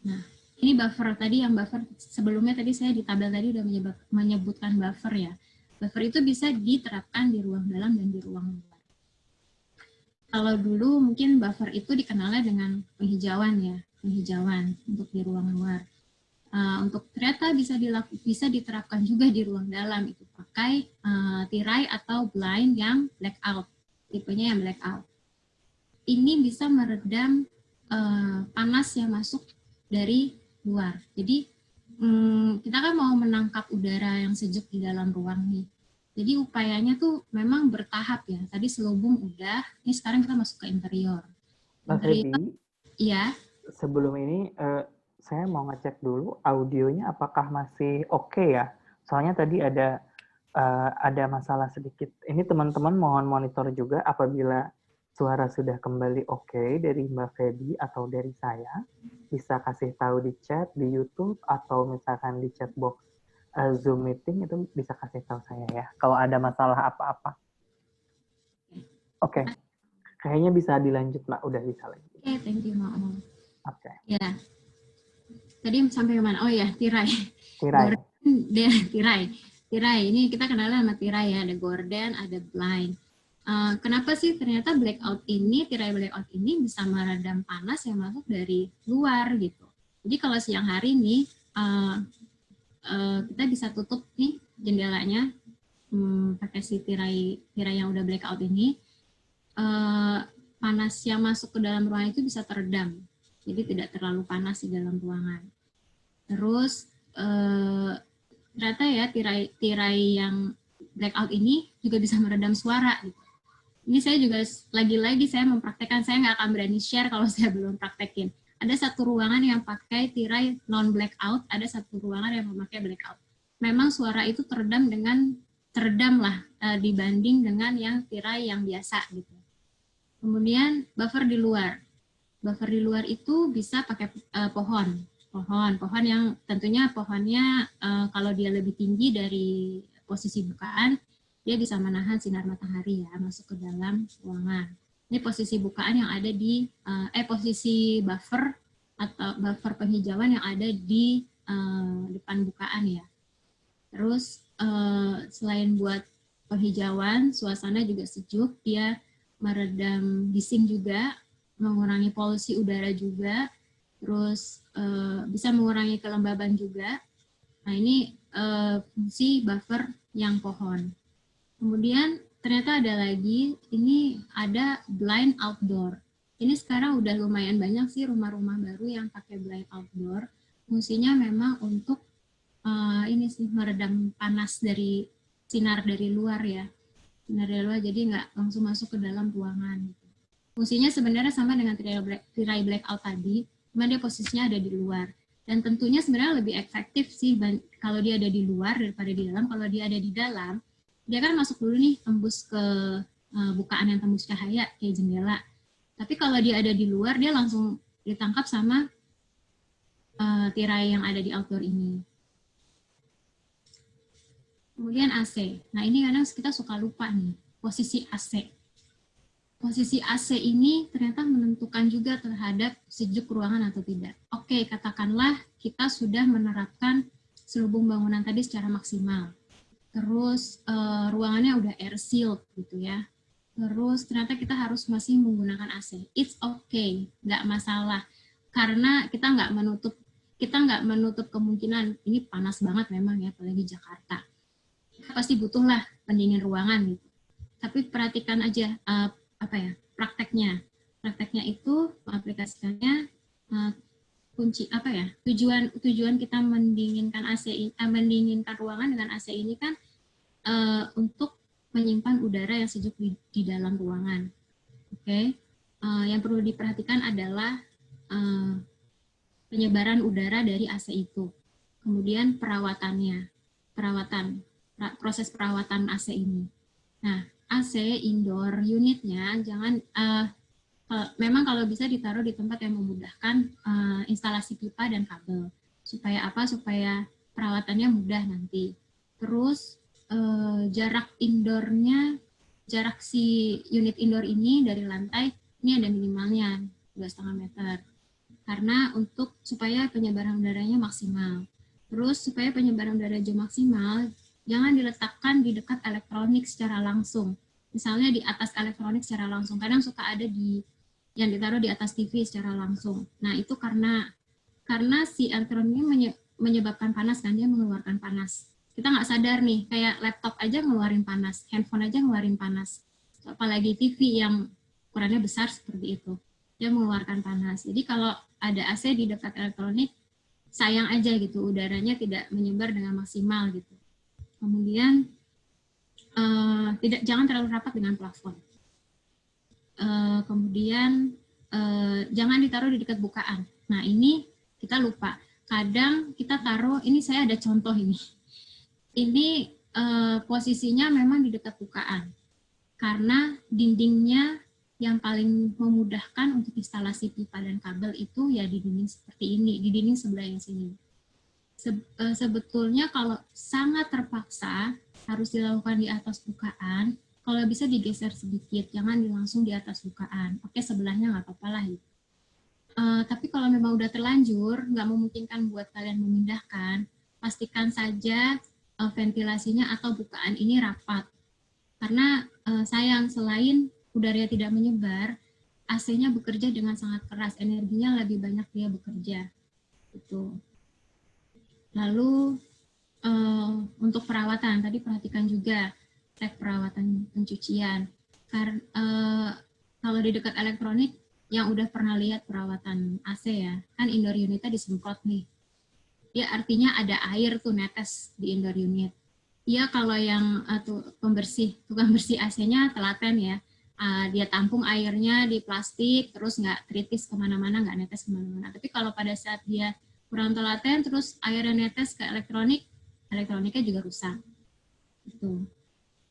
Nah, ini buffer tadi, yang buffer sebelumnya tadi saya di tabel tadi udah menyebutkan buffer ya. Buffer itu bisa diterapkan di ruang dalam dan di ruang luar. Kalau dulu mungkin buffer itu dikenalnya dengan penghijauan ya, penghijauan untuk di ruang luar. Untuk ternyata bisa diterapkan juga di ruang dalam, itu pakai tirai atau blind yang blackout, tipenya yang blackout. Ini bisa meredam panas yang masuk dari luar. Jadi kita kan mau menangkap udara yang sejuk di dalam ruang nih. Jadi upayanya tuh memang bertahap ya. Tadi selubung udah, ini sekarang kita masuk ke interior. Mas Feby, iya. Sebelum ini saya mau ngecek dulu audionya apakah masih oke ya. Soalnya tadi ada masalah sedikit. Ini teman-teman mohon monitor juga apabila suara sudah kembali oke dari Mbak Feby atau dari saya. Bisa kasih tahu di chat, di YouTube, atau misalkan di chat box Zoom meeting, itu bisa kasih tahu saya ya. Kalau ada masalah apa-apa. Oke. Kayaknya bisa dilanjut, Mbak. Udah bisa lagi. Oke, thank you, Mbak. Oke. Ya. Tadi sampai mana? Oh ya, tirai. Tirai. Ini kita kenalnya sama tirai ya. Ada gorden, ada blind. Kenapa sih ternyata tirai blackout ini bisa meredam panas yang masuk dari luar gitu. Jadi kalau siang hari nih kita bisa tutup nih jendelanya pakai si tirai yang udah blackout ini. Panas yang masuk ke dalam ruangan itu bisa teredam. Jadi tidak terlalu panas di dalam ruangan. Terus ternyata ya tirai yang blackout ini juga bisa meredam suara gitu. Ini saya juga lagi-lagi saya mempraktekkan, saya nggak akan berani share kalau saya belum praktekin. Ada satu ruangan yang pakai tirai non blackout, ada satu ruangan yang memakai blackout. Memang suara itu teredam lah dibanding dengan yang tirai yang biasa gitu. Kemudian buffer di luar. Buffer di luar itu bisa pakai pohon yang tentunya pohonnya kalau dia lebih tinggi dari posisi bukaan, dia bisa menahan sinar matahari ya masuk ke dalam ruangan. Ini posisi bukaan yang ada di posisi buffer atau buffer penghijauan yang ada di depan bukaan ya. Terus selain buat penghijauan, suasana juga sejuk, dia meredam bising juga, mengurangi polusi udara juga, terus bisa mengurangi kelembaban juga. Nah ini fungsi buffer yang pohon. Kemudian ternyata ada lagi, ini ada blind outdoor. Ini sekarang udah lumayan banyak sih rumah-rumah baru yang pakai blind outdoor. Fungsinya memang untuk ini sih meredam panas dari sinar dari luar ya. Sinar dari luar, jadi nggak langsung masuk ke dalam ruangan. Fungsinya sebenarnya sama dengan tirai blackout tadi, cuma dia posisinya ada di luar. Dan tentunya sebenarnya lebih efektif sih kalau dia ada di luar daripada di dalam. Kalau dia ada di dalam, dia kan masuk dulu nih tembus ke bukaan yang tembus cahaya kayak jendela. Tapi kalau dia ada di luar, dia langsung ditangkap sama tirai yang ada di outdoor ini. Kemudian AC. Nah ini kadang kita suka lupa nih, posisi AC. Posisi AC ini ternyata menentukan juga terhadap sejuk ruangan atau tidak. Oke, katakanlah kita sudah menerapkan selubung bangunan tadi secara maksimal. Terus ruangannya udah air sealed gitu ya. Terus ternyata kita harus masih menggunakan AC. It's okay, nggak masalah. Karena kita nggak menutup kemungkinan ini panas banget memang ya, apalagi Jakarta. Kita pasti butuhlah pendingin ruangan gitu. Tapi perhatikan aja prakteknya. Prakteknya itu aplikasikannya kunci apa ya, tujuan kita mendinginkan mendinginkan ruangan dengan AC ini kan untuk menyimpan udara yang sejuk di dalam ruangan. Oke. Yang perlu diperhatikan adalah penyebaran udara dari AC itu. Kemudian proses perawatan AC ini. Nah, AC indoor unitnya memang kalau bisa ditaruh di tempat yang memudahkan instalasi pipa dan kabel. Supaya apa? Supaya perawatannya mudah nanti. Terus jarak si unit indoor ini dari lantai ini ada minimalnya 2,5 meter. Karena supaya penyebaran udaranya maksimal. Terus supaya penyebaran udaranya maksimal, jangan diletakkan di dekat elektronik secara langsung. Misalnya di atas elektronik secara langsung. Kadang suka ada yang ditaruh di atas TV secara langsung. Nah, itu karena si elektroniknya menyebabkan panas, kan, dia mengeluarkan panas. Kita nggak sadar nih, kayak laptop aja ngeluarin panas, handphone aja ngeluarin panas. Apalagi TV yang ukurannya besar seperti itu, dia mengeluarkan panas. Jadi kalau ada AC di dekat elektronik, sayang aja gitu, udaranya tidak menyebar dengan maksimal gitu. Kemudian jangan terlalu rapat dengan plafon. Kemudian jangan ditaruh di dekat bukaan. Nah, ini kita lupa. Kadang kita taruh, ini saya ada contoh ini. Ini posisinya memang di dekat bukaan. Karena dindingnya yang paling memudahkan untuk instalasi pipa dan kabel itu ya di dinding seperti ini, di dinding sebelah yang sini. Sebetulnya kalau sangat terpaksa harus dilakukan di atas bukaan, kalau bisa digeser sedikit, jangan langsung di atas bukaan. Oke, sebelahnya nggak apa-apa lah. Tapi kalau memang udah terlanjur, nggak memungkinkan buat kalian memindahkan, pastikan saja ventilasinya atau bukaan ini rapat. Karena sayang, selain udaranya tidak menyebar, AC-nya bekerja dengan sangat keras, energinya lebih banyak dia bekerja. Gitu. Lalu untuk perawatan, tadi perhatikan juga cek perawatan pencucian. Kalau di dekat elektronik, yang udah pernah lihat perawatan AC ya, kan indoor unitnya disemprot nih. Ya artinya ada air tuh netes di indoor unit. Ya kalau yang tukang bersih AC-nya telaten ya, dia tampung airnya di plastik, terus nggak kritis kemana-mana, nggak netes kemana-mana. Tapi kalau pada saat dia kurang telaten, terus airnya netes ke elektroniknya juga rusak. Gitu.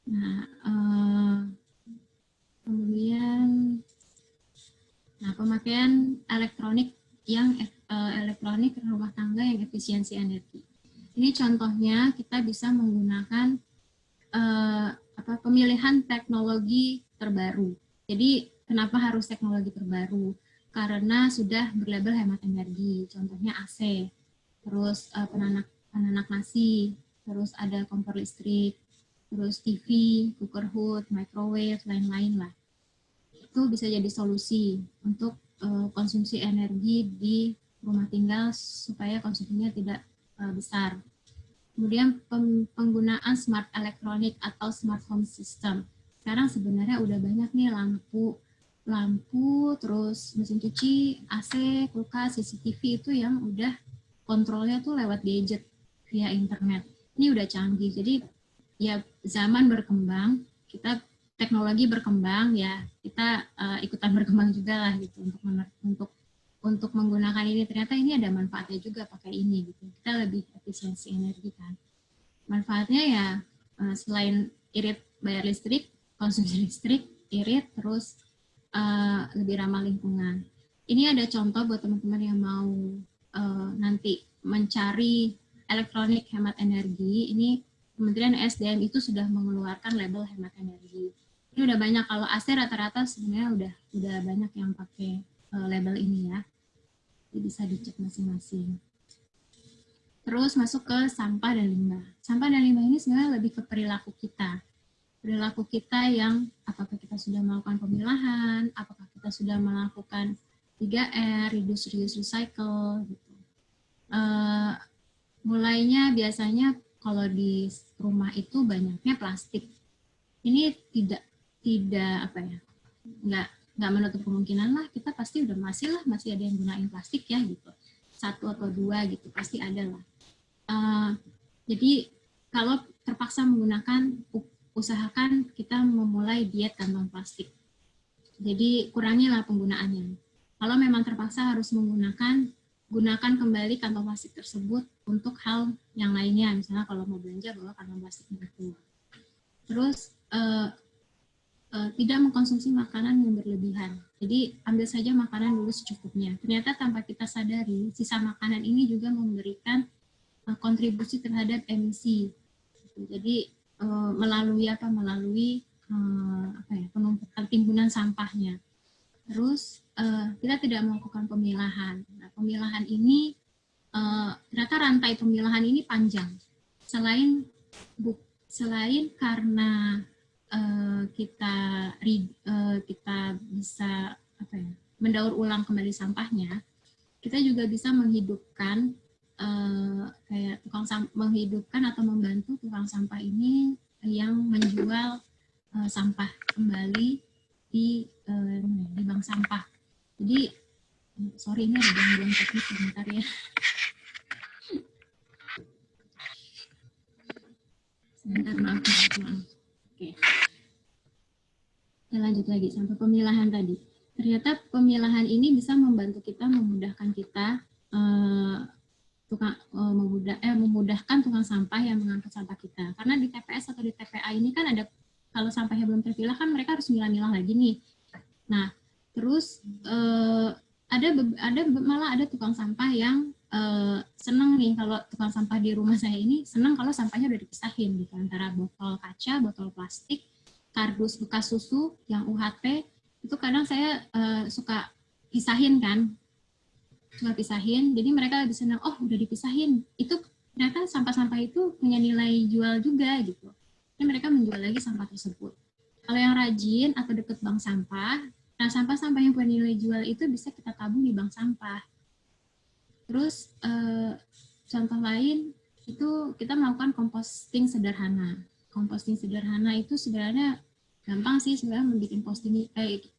Nah, kemudian, pemakaian elektronik elektronik rumah tangga yang efisiensi energi. Ini contohnya kita bisa menggunakan pemilihan teknologi terbaru. Jadi kenapa harus teknologi terbaru? Karena sudah berlabel hemat energi. Contohnya AC, terus penanak nasi, terus ada kompor listrik, terus TV, cooker hood, microwave, lain-lain lah. Itu bisa jadi solusi untuk konsumsi energi di rumah tinggal supaya konsumsinya tidak besar. Kemudian penggunaan smart elektronik atau smart home system. Sekarang sebenarnya udah banyak nih lampu, terus mesin cuci, AC, kulkas, CCTV itu yang udah kontrolnya tuh lewat gadget via internet. Ini udah canggih. Jadi ya zaman berkembang, teknologi berkembang, ya kita ikutan berkembang juga lah gitu untuk menggunakan ini. Ternyata ini ada manfaatnya juga pakai ini gitu. Kita lebih efisiensi energi kan. Manfaatnya ya selain irit bayar listrik, konsumsi listrik, irit, terus lebih ramah lingkungan. Ini ada contoh buat teman-teman yang mau nanti mencari elektronik hemat energi. Ini Kementerian SDM itu sudah mengeluarkan label hemat energi. Ini udah banyak, kalau AC rata-rata sebenarnya udah banyak yang pakai label ini ya. Jadi bisa dicek masing-masing. Terus masuk ke sampah dan limbah. Sampah dan limbah ini sebenarnya lebih ke perilaku kita. Perilaku kita yang apakah kita sudah melakukan pemilahan, apakah kita sudah melakukan 3R, reduce, reuse, recycle gitu. Mulainya biasanya kalau di rumah itu banyaknya plastik. Ini tidak nggak menutup kemungkinan lah, kita pasti udah masih ada yang gunain plastik ya gitu. 1 atau 2 gitu, pasti ada lah. Jadi kalau terpaksa menggunakan, usahakan kita memulai diet kantong plastik. Jadi kurangilah penggunaannya. Kalau memang terpaksa harus menggunakan, gunakan kembali kantong plastik tersebut untuk hal yang lainnya. Misalnya kalau mau belanja bawa kantong plastiknya itu. Terus tidak mengkonsumsi makanan yang berlebihan. Jadi ambil saja makanan dulu secukupnya. Ternyata tanpa kita sadari, sisa makanan ini juga memberikan kontribusi terhadap emisi. Jadi melalui penumpukan timbunan sampahnya. Terus kita tidak melakukan pemilahan. Nah, pemilahan ini ternyata rantai pemilahan ini panjang. Selain karena kita bisa mendaur ulang kembali sampahnya, kita juga bisa menghidupkan menghidupkan atau membantu tukang sampah ini yang menjual sampah kembali di bank sampah. Jadi sorry, ini ada gangguan teknis sebentar ya. Sebentar, maaf. Oke. Kita lanjut lagi sampai pemilahan tadi. Ternyata pemilahan ini bisa membantu kita, memudahkan kita memudahkan tukang sampah yang mengangkut sampah kita. Karena di TPS atau di TPA ini kan ada, kalau sampahnya belum terpilah kan mereka harus milah-milah lagi nih. Nah, terus malah ada tukang sampah yang seneng nih, kalau tukang sampah di rumah saya ini seneng kalau sampahnya udah dipisahin gitu, antara botol kaca, botol plastik, kardus bekas susu yang UHT, itu kadang saya suka pisahin kan. Suka pisahin, jadi mereka lebih senang, oh udah dipisahin, itu ternyata sampah-sampah itu punya nilai jual juga gitu. Jadi mereka menjual lagi sampah tersebut. Kalau yang rajin atau deket bank sampah, nah sampah-sampah yang punya nilai jual itu bisa kita tabung di bank sampah. Terus contoh lain itu kita melakukan composting sederhana. Composting sederhana itu sebenarnya gampang sih sebenarnya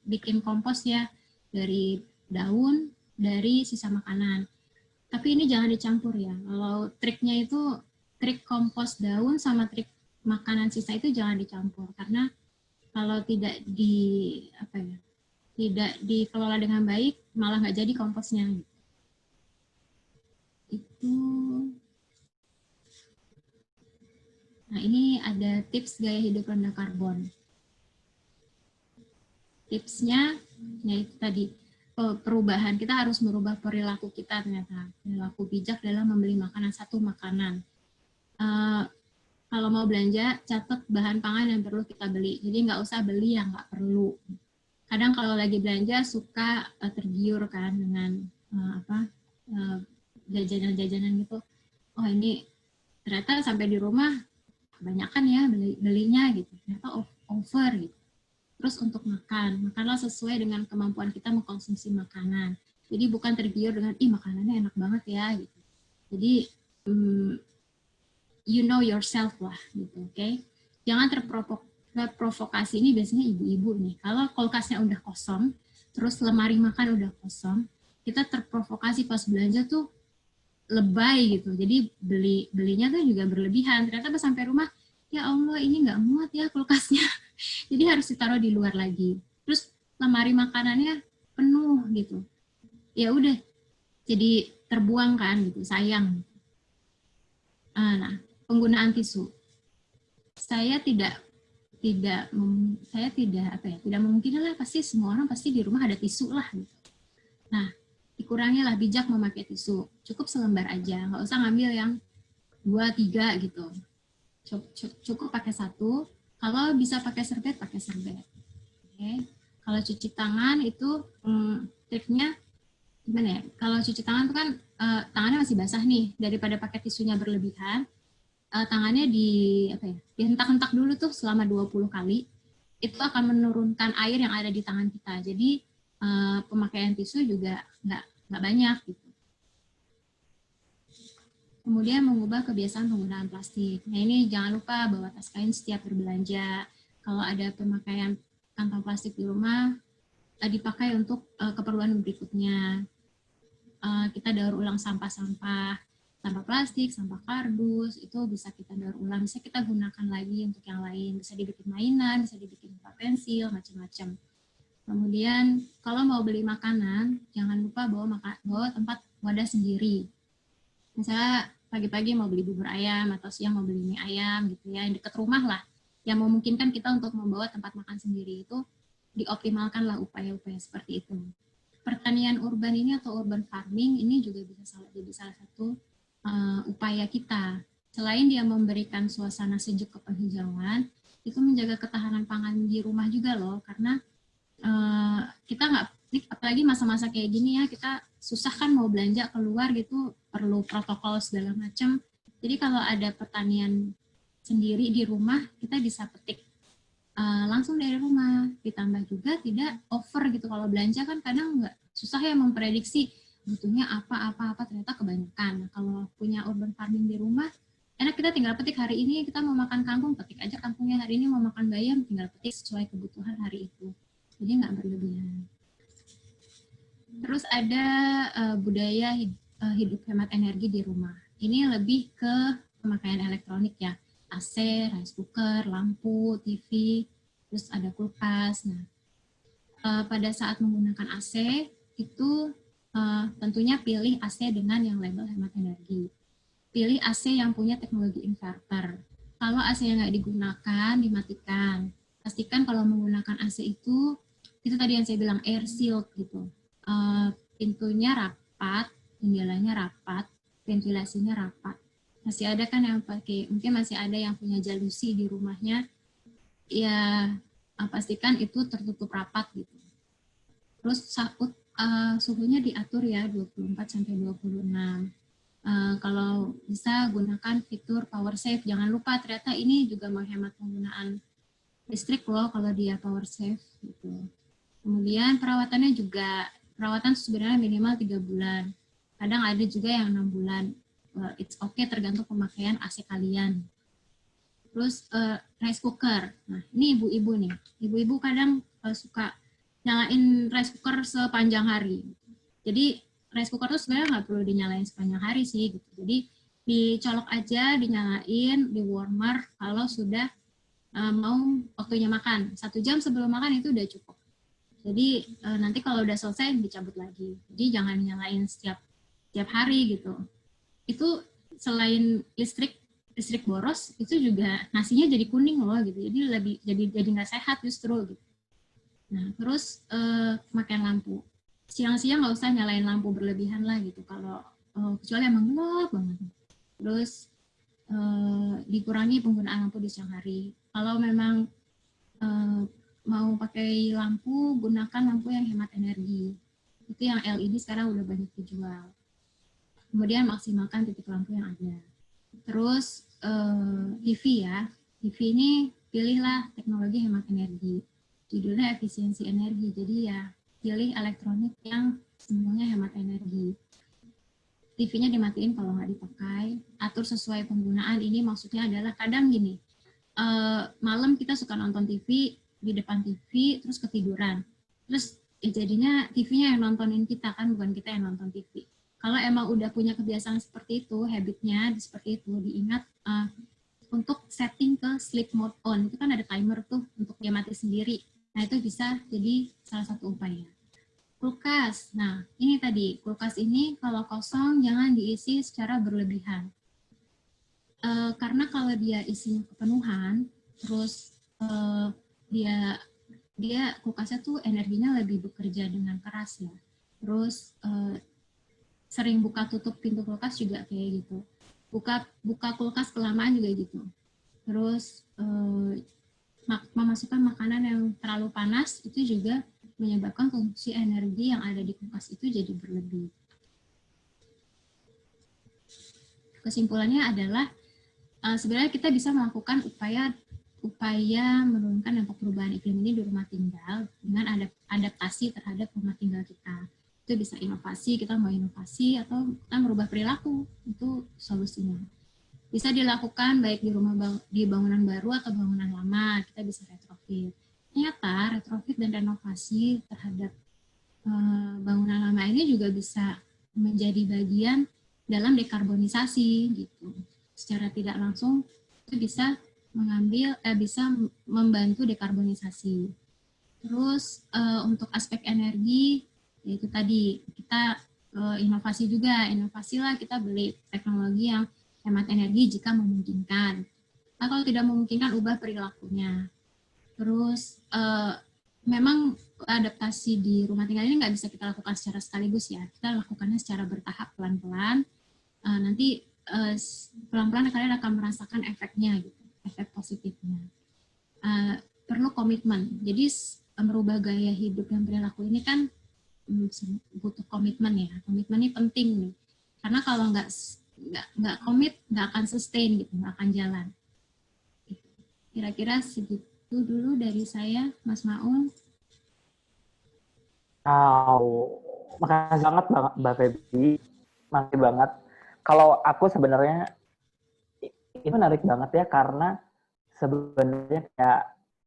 bikin kompos ya, dari daun, dari sisa makanan. Tapi ini jangan dicampur ya. Kalau triknya itu, trik kompos daun sama trik makanan sisa itu jangan dicampur, karena kalau tidak dikelola dengan baik malah nggak jadi komposnya. Itu. Nah, ini ada tips gaya hidup rendah karbon. Tipsnya yaitu tadi, perubahan, kita harus merubah perilaku kita, ternyata perilaku bijak dalam membeli satu makanan. Kalau mau belanja, catat bahan pangan yang perlu kita beli, jadi nggak usah beli yang nggak perlu. Kadang kalau lagi belanja suka tergiur kan dengan jajanan-jajanan gitu. Oh ini ternyata sampai di rumah kebanyakan ya belinya gitu, ternyata over gitu. Terus untuk makanlah sesuai dengan kemampuan kita mengkonsumsi makanan. Jadi bukan tergiur dengan, makanannya enak banget ya gitu. Jadi you know yourself lah gitu, oke? Jangan terprovokasi, ini biasanya ibu-ibu nih. Kalau kulkasnya udah kosong, terus lemari makan udah kosong, kita terprovokasi pas belanja tuh lebay gitu. Jadi belinya tuh juga berlebihan. Ternyata pas sampai rumah, ya Allah ini nggak muat ya kulkasnya. Jadi harus ditaruh di luar lagi. Terus lemari makanannya penuh gitu. Ya udah, jadi terbuang kan gitu, sayang. Nah, penggunaan tisu. Saya tidak memungkinkan lah, pasti semua orang pasti di rumah ada tisu lah gitu. Nah, dikurangilah, bijak memakai tisu. Cukup selembar aja, nggak usah ngambil yang 2-3 gitu. Cukup pakai 1. Kalau bisa pakai serbet, pakai serbet. Oke. Kalau cuci tangan itu triknya gimana ya? Kalau cuci tangan itu kan tangannya masih basah nih, daripada pakai tisunya berlebihan, tangannya dihentak-hentak dulu tuh selama 20 kali. Itu akan menurunkan air yang ada di tangan kita. Jadi pemakaian tisu juga nggak banyak gitu. Kemudian mengubah kebiasaan penggunaan plastik. Nah ini jangan lupa bawa tas kain setiap berbelanja. Kalau ada pemakaian kantong plastik di rumah, dipakai untuk keperluan berikutnya. kita daur ulang sampah-sampah plastik, sampah kardus, itu bisa kita daur ulang, bisa kita gunakan lagi untuk yang lain, bisa dibikin mainan, bisa dibikin pensil, macam-macam. Kemudian kalau mau beli makanan, jangan lupa bawa tempat wadah sendiri. Misalnya pagi-pagi mau beli bubur ayam atau siang mau beli mie ayam gitu ya, yang dekat rumah lah, yang memungkinkan kita untuk membawa tempat makan sendiri, itu dioptimalkanlah upaya-upaya seperti itu. Pertanian urban ini atau urban farming ini juga bisa jadi salah satu upaya kita. Selain dia memberikan suasana sejuk ke penghijauan, itu menjaga ketahanan pangan di rumah juga loh, karena kita nggak, apalagi masa-masa kayak gini ya, kita susah kan mau belanja keluar gitu, perlu protokol segala macam. Jadi kalau ada pertanian sendiri di rumah, kita bisa petik langsung dari rumah, ditambah juga tidak over gitu. Kalau belanja kan kadang nggak, susah ya memprediksi butuhnya apa ternyata kebanyakan. Nah, kalau punya urban farming di rumah, enak, kita tinggal petik hari ini kita mau makan kangkung, petik aja kangkungnya, hari ini mau makan bayam, tinggal petik sesuai kebutuhan hari itu. Jadi nggak berlebihan. Terus ada budaya hidup hemat energi di rumah. Ini lebih ke pemakaian elektronik ya, AC, rice cooker, lampu, TV, terus ada kulkas. Nah, pada saat menggunakan AC itu tentunya pilih AC dengan yang label hemat energi. Pilih AC yang punya teknologi inverter. Kalau AC yang nggak digunakan, dimatikan. Pastikan kalau menggunakan AC itu tadi yang saya bilang air sealed gitu. Pintunya rapat, jendelanya rapat, ventilasinya rapat. Masih ada kan yang pakai, mungkin masih ada yang punya jalusi di rumahnya, ya pastikan itu tertutup rapat gitu. Terus suhunya diatur ya 24-26. Kalau bisa gunakan fitur power save. Jangan lupa, ternyata ini juga menghemat penggunaan listrik loh kalau dia power save gitu. Kemudian perawatannya juga, perawatan sebenarnya minimal 3 bulan. Kadang ada juga yang 6 bulan. It's okay, tergantung pemakaian AC kalian. Terus rice cooker. Nah, ini ibu-ibu nih. Ibu-ibu kadang suka nyalain rice cooker sepanjang hari. Jadi rice cooker tuh sebenarnya nggak perlu dinyalain sepanjang hari sih gitu. Jadi dicolok aja, dinyalain, di warmer kalau sudah mau waktunya makan. 1 jam sebelum makan itu udah cukup. Jadi nanti kalau udah selesai dicabut lagi. Jadi jangan nyalain setiap hari gitu. Itu selain listrik boros, itu juga nasinya jadi kuning loh gitu. Jadi jadi nggak sehat justru gitu. Nah, terus pemakaian lampu. Siang-siang nggak usah nyalain lampu berlebihan lah gitu, kalau kecuali emang gelap banget. Terus dikurangi penggunaan lampu di siang hari. Kalau memang mau pakai lampu, gunakan lampu yang hemat energi. Itu yang LED sekarang udah banyak dijual. Kemudian maksimalkan titik lampu yang ada. Terus TV ya. TV ini pilihlah teknologi hemat energi. Judulnya efisiensi energi, jadi ya pilih elektronik yang semuanya hemat energi. TV-nya dimatiin kalau nggak dipakai, atur sesuai penggunaan. Ini maksudnya adalah kadang gini, malam kita suka nonton TV, di depan TV, terus ketiduran. Terus jadinya TV-nya yang nontonin kita kan, bukan kita yang nonton TV. Kalau emang udah punya kebiasaan seperti itu, habitnya seperti itu, diingat untuk setting ke sleep mode on. Itu kan ada timer tuh untuk dia mati sendiri. Nah, itu bisa jadi salah satu upaya. Kulkas. Nah, ini tadi, kulkas ini kalau kosong jangan diisi secara berlebihan. Karena kalau dia isinya kepenuhan, terus dia kulkasnya tuh energinya lebih bekerja dengan keras ya. Terus sering buka tutup pintu kulkas juga kayak gitu. Buka kulkas kelamaan juga gitu. Terus memasukkan makanan yang terlalu panas itu juga menyebabkan konsumsi energi yang ada di kulkas itu jadi berlebih. Kesimpulannya adalah sebenarnya kita bisa melakukan upaya menurunkan dampak perubahan iklim ini di rumah tinggal dengan adaptasi terhadap rumah tinggal kita. Itu bisa inovasi, kita mau inovasi atau kita merubah perilaku, itu solusinya. Bisa dilakukan baik di bangunan baru atau bangunan lama, kita bisa retrofit. Ternyata retrofit dan renovasi terhadap bangunan lama ini juga bisa menjadi bagian dalam dekarbonisasi gitu. Secara tidak langsung itu bisa bisa membantu dekarbonisasi. Terus untuk aspek energi, yaitu tadi kita inovasi juga, inovasilah kita beli teknologi yang hemat energi jika memungkinkan. Nah, kalau tidak memungkinkan, ubah perilakunya. Terus memang adaptasi di rumah tinggal ini nggak bisa kita lakukan secara sekaligus ya. Kita lakukannya secara bertahap, pelan-pelan. Nanti pelan-pelan kalian akan merasakan efeknya gitu, efek positifnya. Perlu komitmen. Jadi merubah gaya hidup dan perilaku ini kan butuh komitmen ya. Komitmen ini penting nih. Karena kalau nggak komit, nggak akan sustain gitu, nggak akan jalan. Kira-kira segitu dulu dari saya, Mas Maul. Makasih banget Mbak Feby. Makasih banget. Kalau aku sebenarnya ini menarik banget ya, karena sebenarnya kayak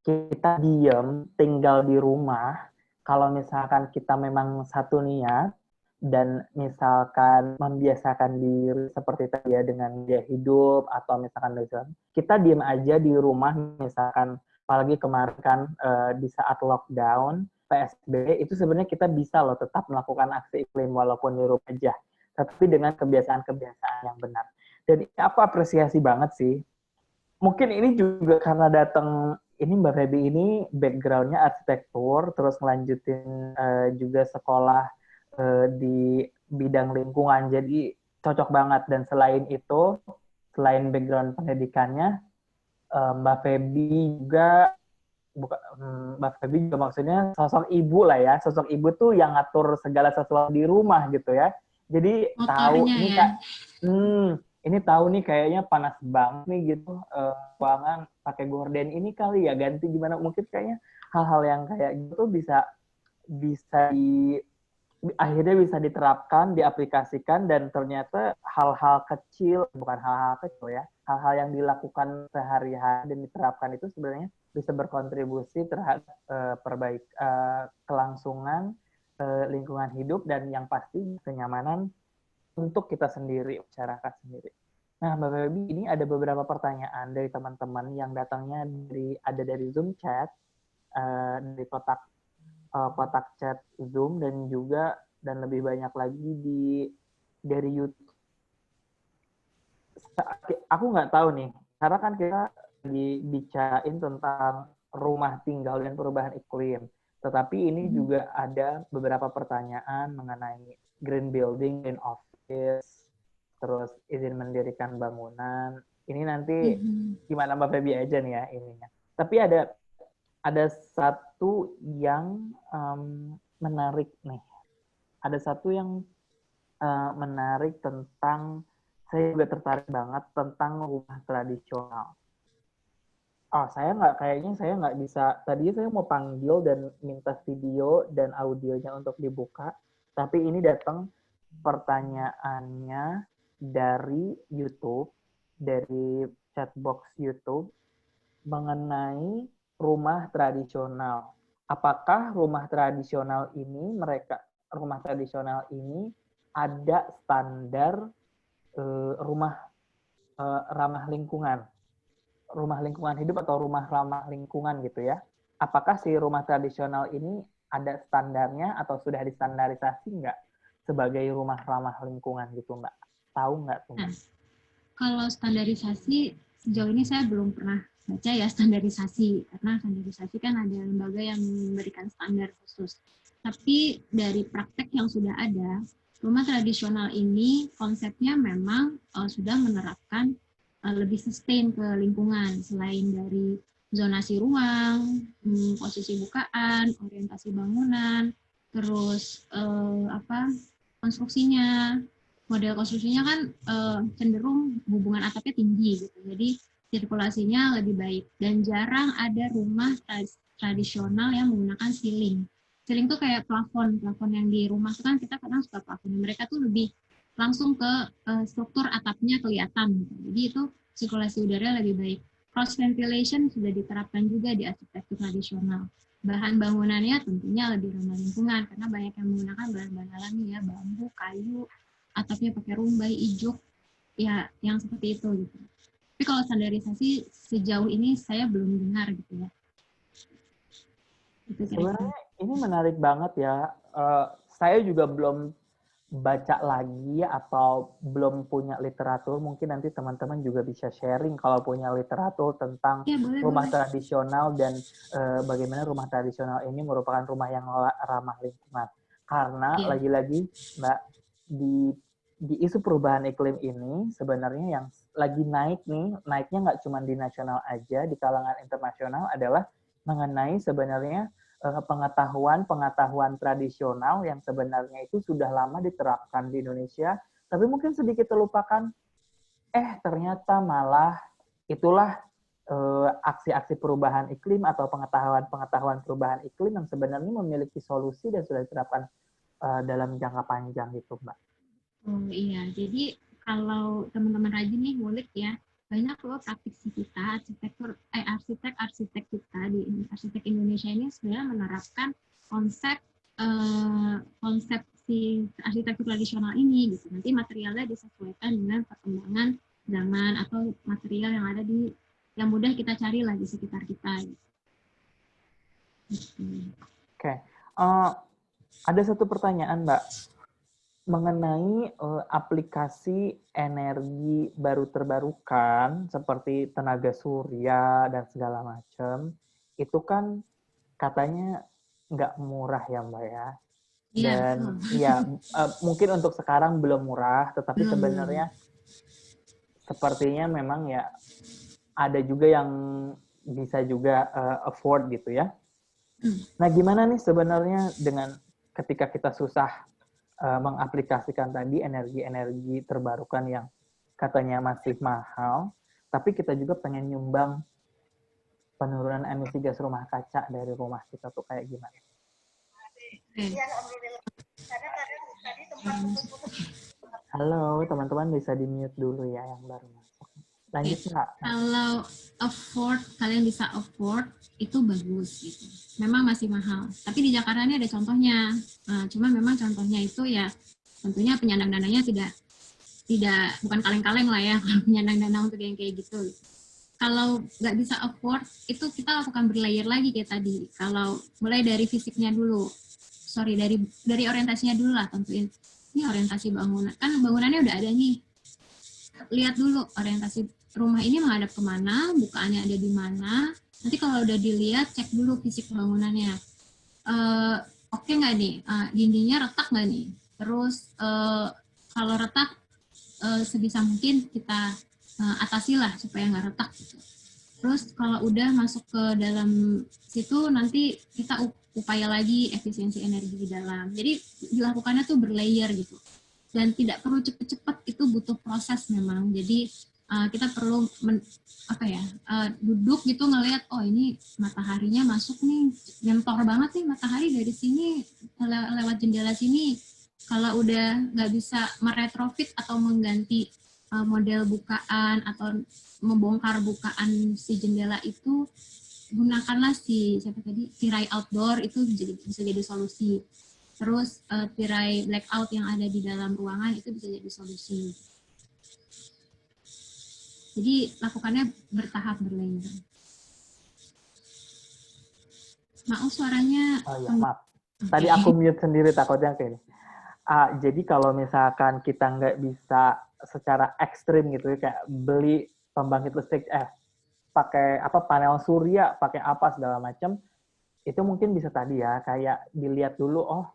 kita diam, tinggal di rumah, kalau misalkan kita memang satu niat, dan misalkan membiasakan diri seperti tadi ya, dengan gaya hidup, atau misalkan kita diam aja di rumah, misalkan, apalagi kemarin kan di saat lockdown, PSBB, itu sebenarnya kita bisa loh tetap melakukan aksi iklim walaupun di rumah aja, tapi dengan kebiasaan-kebiasaan yang benar. Dan aku apresiasi banget sih. Mungkin ini juga karena datang, ini Mbak Feby ini background-nya arsitektur, terus ngelanjutin juga sekolah di bidang lingkungan, jadi cocok banget. Dan selain itu, selain background pendidikannya, Mbak Feby juga, Mbak Feby juga maksudnya sosok ibu lah ya, sosok ibu tuh yang ngatur segala sesuatu di rumah gitu ya. Jadi tahu Motornya ini ya. Kak, ini tahu nih kayaknya panas banget nih gitu, ruangan pakai gorden ini kali ya, ganti gimana, mungkin kayaknya hal-hal yang kayak gitu bisa akhirnya bisa diterapkan, diaplikasikan, dan ternyata hal-hal kecil, bukan hal-hal kecil ya, hal-hal yang dilakukan sehari-hari dan diterapkan itu sebenarnya bisa berkontribusi terhadap kelangsungan lingkungan hidup, dan yang pasti kenyamanan untuk kita sendiri, masyarakat sendiri. Nah, Mbak Feby, ini ada beberapa pertanyaan dari teman-teman yang datangnya dari Zoom chat, dari kotak chat Zoom, dan lebih banyak lagi dari YouTube. Aku nggak tahu nih, karena kan kita bicarain tentang rumah tinggal dan perubahan iklim. Tetapi ini juga ada beberapa pertanyaan mengenai green building, green office, terus izin mendirikan bangunan. Ini nanti gimana Mbak Feby aja nih ya ininya. Tapi ada satu yang menarik nih. Ada satu yang menarik tentang, saya juga tertarik banget tentang rumah tradisional. Saya nggak bisa, tadi saya mau panggil dan minta video dan audionya untuk dibuka, tapi ini datang pertanyaannya dari YouTube, dari chatbox YouTube, mengenai rumah tradisional. Apakah rumah tradisional ini ada standar rumah ramah lingkungan, rumah lingkungan hidup atau rumah ramah lingkungan gitu ya? Apakah si rumah tradisional ini ada standarnya atau sudah distandarisasi nggak sebagai rumah ramah lingkungan gitu, Mbak? Tahu nggak tuh? Nah, kalau standarisasi sejauh ini saya belum pernah baca ya standarisasi, karena standarisasi kan ada lembaga yang memberikan standar khusus. Tapi dari praktek yang sudah ada, rumah tradisional ini konsepnya memang sudah menerapkan lebih sustain ke lingkungan, selain dari zonasi ruang, posisi bukaan, orientasi bangunan, terus konstruksinya. Model konstruksinya kan cenderung hubungan atapnya tinggi gitu, jadi sirkulasinya lebih baik, dan jarang ada rumah tradisional yang menggunakan ceiling. Ceiling tuh kayak plafon yang di rumah tuh kan kita kadang suka plafon, mereka tuh lebih langsung ke struktur atapnya kelihatan gitu. Jadi itu sirkulasi udara lebih baik. Cross ventilation sudah diterapkan juga di arsitektur tradisional. bahan bangunannya tentunya lebih ramah lingkungan karena banyak yang menggunakan bahan-bahan alami ya, bambu, kayu, atapnya pakai rumbai, ijuk, ya yang seperti itu gitu. Tapi kalau standarisasi sejauh ini saya belum dengar gitu ya. Itu kira-kira. Sebenarnya ini menarik banget ya. Saya juga belum baca lagi atau belum punya literatur. Mungkin nanti teman-teman juga bisa sharing kalau punya literatur tentang Ya, boleh, rumah boleh. tradisional dan bagaimana rumah tradisional ini merupakan rumah yang ramah lingkungan. Karena Iya. lagi-lagi Mbak, di isu perubahan iklim ini sebenarnya yang lagi naik nih, naiknya nggak cuma di nasional aja, di kalangan internasional adalah mengenai sebenarnya pengetahuan tradisional yang sebenarnya itu sudah lama diterapkan di Indonesia, tapi mungkin sedikit terlupakan. Ternyata malah itulah aksi-aksi perubahan iklim atau pengetahuan perubahan iklim yang sebenarnya memiliki solusi dan sudah diterapkan dalam jangka panjang gitu, Mbak. Oh iya, jadi kalau teman-teman rajin nih ngulik ya, banyak loh praktisi kita, arsitek kita di arsitek Indonesia ini sebenarnya menerapkan konsep si arsitektur tradisional ini gitu. Nanti materialnya disesuaikan dengan perkembangan zaman atau material yang ada yang mudah kita cari lah di sekitar kita. Gitu. Oke. Ada satu pertanyaan, Mbak, mengenai aplikasi energi baru terbarukan seperti tenaga surya dan segala macam, itu kan katanya nggak murah ya, Mbak ya. Dan ya mungkin untuk sekarang belum murah, tetapi sebenarnya sepertinya memang ya ada juga yang bisa juga afford gitu ya. Nah, gimana nih sebenarnya dengan ketika kita susah mengaplikasikan tadi energi-energi terbarukan yang katanya masih mahal, tapi kita juga pengen nyumbang penurunan emisi gas rumah kaca dari rumah kita tuh kayak gimana? Halo, teman-teman bisa di-mute dulu ya yang baru masuk. Lanjut nggak? Kalau kalian bisa afford, itu bagus gitu. Memang masih mahal. Tapi di Jakarta ini ada contohnya. Cuma memang contohnya itu ya tentunya penyandang dananya tidak bukan kaleng-kaleng lah ya kalau penyandang dana untuk yang kayak gitu. Kalau nggak bisa afford, itu kita lakukan berlayer lagi kayak tadi. Kalau mulai dari fisiknya dulu, dari orientasinya dulu lah tentuin. Ini orientasi bangunan, kan bangunannya udah ada nih. Lihat dulu orientasi rumah ini menghadap kemana, bukaannya ada di mana. Nanti kalau udah dilihat, cek dulu fisik bangunannya. Oke nggak nih, dindingnya retak nggak nih? Terus kalau retak, sebisa mungkin kita atasi lah supaya nggak retak gitu. Terus kalau udah masuk ke dalam situ, nanti kita upaya lagi efisiensi energi di dalam. Jadi dilakukannya tuh berlayer gitu. Dan tidak perlu cepet-cepet, itu butuh proses memang. Jadi kita perlu duduk gitu ngelihat, oh ini mataharinya masuk nih, nyentor banget nih matahari dari sini lewat jendela sini. Kalau udah nggak bisa meretrofit atau mengganti model bukaan atau membongkar bukaan si jendela itu, gunakanlah tirai outdoor, itu bisa jadi solusi. Terus tirai blackout yang ada di dalam ruangan itu bisa jadi solusi. Jadi lakukannya bertahap, berlayer. Maaf suaranya. Oh ya, maaf. Tadi aku mute sendiri takutnya kayak ini. Jadi kalau misalkan kita nggak bisa secara ekstrim gitu ya, kayak beli pembangkit listrik, pakai panel surya, pakai apa segala macam, itu mungkin bisa tadi ya, kayak dilihat dulu, oh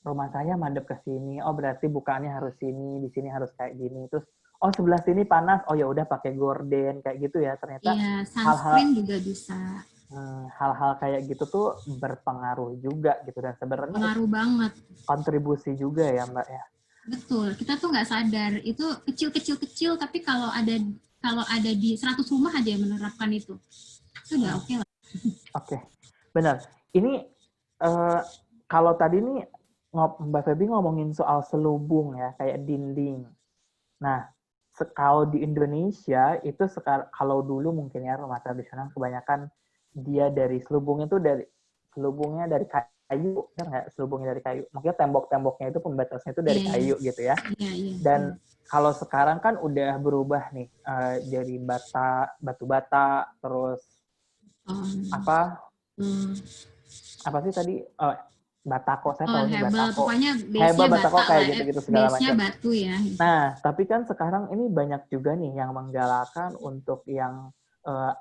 rumah saya madep ke sini, oh berarti bukaannya harus sini, di sini harus kayak gini, terus oh sebelah sini panas, oh ya udah pakai gorden kayak gitu ya. Ternyata iya, sunscreen juga bisa. Hal-hal kayak gitu tuh berpengaruh juga gitu, dan sebenarnya pengaruh banget, kontribusi juga ya Mbak ya. Betul, kita tuh nggak sadar itu kecil tapi kalau ada di 100 rumah aja yang menerapkan itu udah oke lah. Oke, benar. Ini kalau tadi nih Mbak Feby ngomongin soal selubung ya, kayak dinding. Nah, kalau di Indonesia itu sekarang, kalau dulu mungkin ya rumah tradisional kebanyakan dia dari selubungnya tuh selubungnya dari kayu, kan nggak? Selubungnya dari kayu. Maksudnya tembok-temboknya itu pembatasnya itu dari kayu gitu ya. Dan kalau sekarang kan udah berubah nih, dari batu bata, terus apa sih tadi? Batako, saya tahu nih batako. Pokoknya base-nya batako bata kayak lah, gitu-gitu segala base-nya macam. batu ya. Nah, tapi kan sekarang ini banyak juga nih yang menggalakkan untuk yang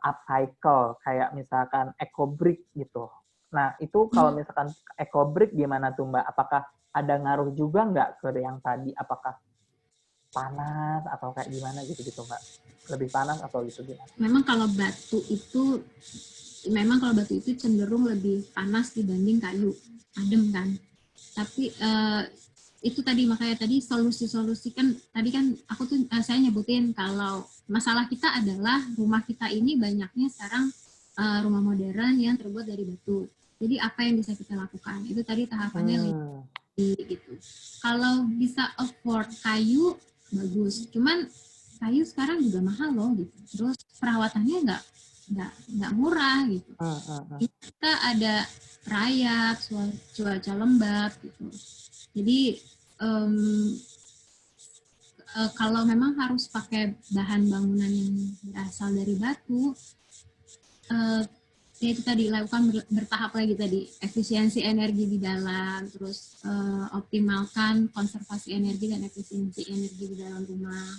upcycle, kayak misalkan eco-brick gitu. Nah, itu kalau misalkan eco-brick gimana tuh Mbak? Apakah ada ngaruh juga nggak ke yang tadi? Apakah panas atau kayak gimana gitu-gitu Mbak? Lebih panas atau gitu gimana? Memang kalau batu itu cenderung lebih panas dibanding kayu, adem kan. Tapi itu tadi, makanya tadi solusi-solusi kan tadi kan aku tuh saya nyebutin kalau masalah kita adalah rumah kita ini banyaknya sekarang rumah modern yang terbuat dari batu. Jadi apa yang bisa kita lakukan? Itu tadi tahapannya gitu. Kalau bisa afford kayu bagus. Cuman kayu sekarang juga mahal loh gitu. Terus perawatannya nggak murah gitu. Kita ada rayap, cuaca lembab gitu. Jadi kalau memang harus pakai bahan bangunan yang berasal dari batu, ya itu tadi lakukan bertahap lagi tadi, efisiensi energi di dalam, terus optimalkan konservasi energi dan efisiensi energi di dalam rumah.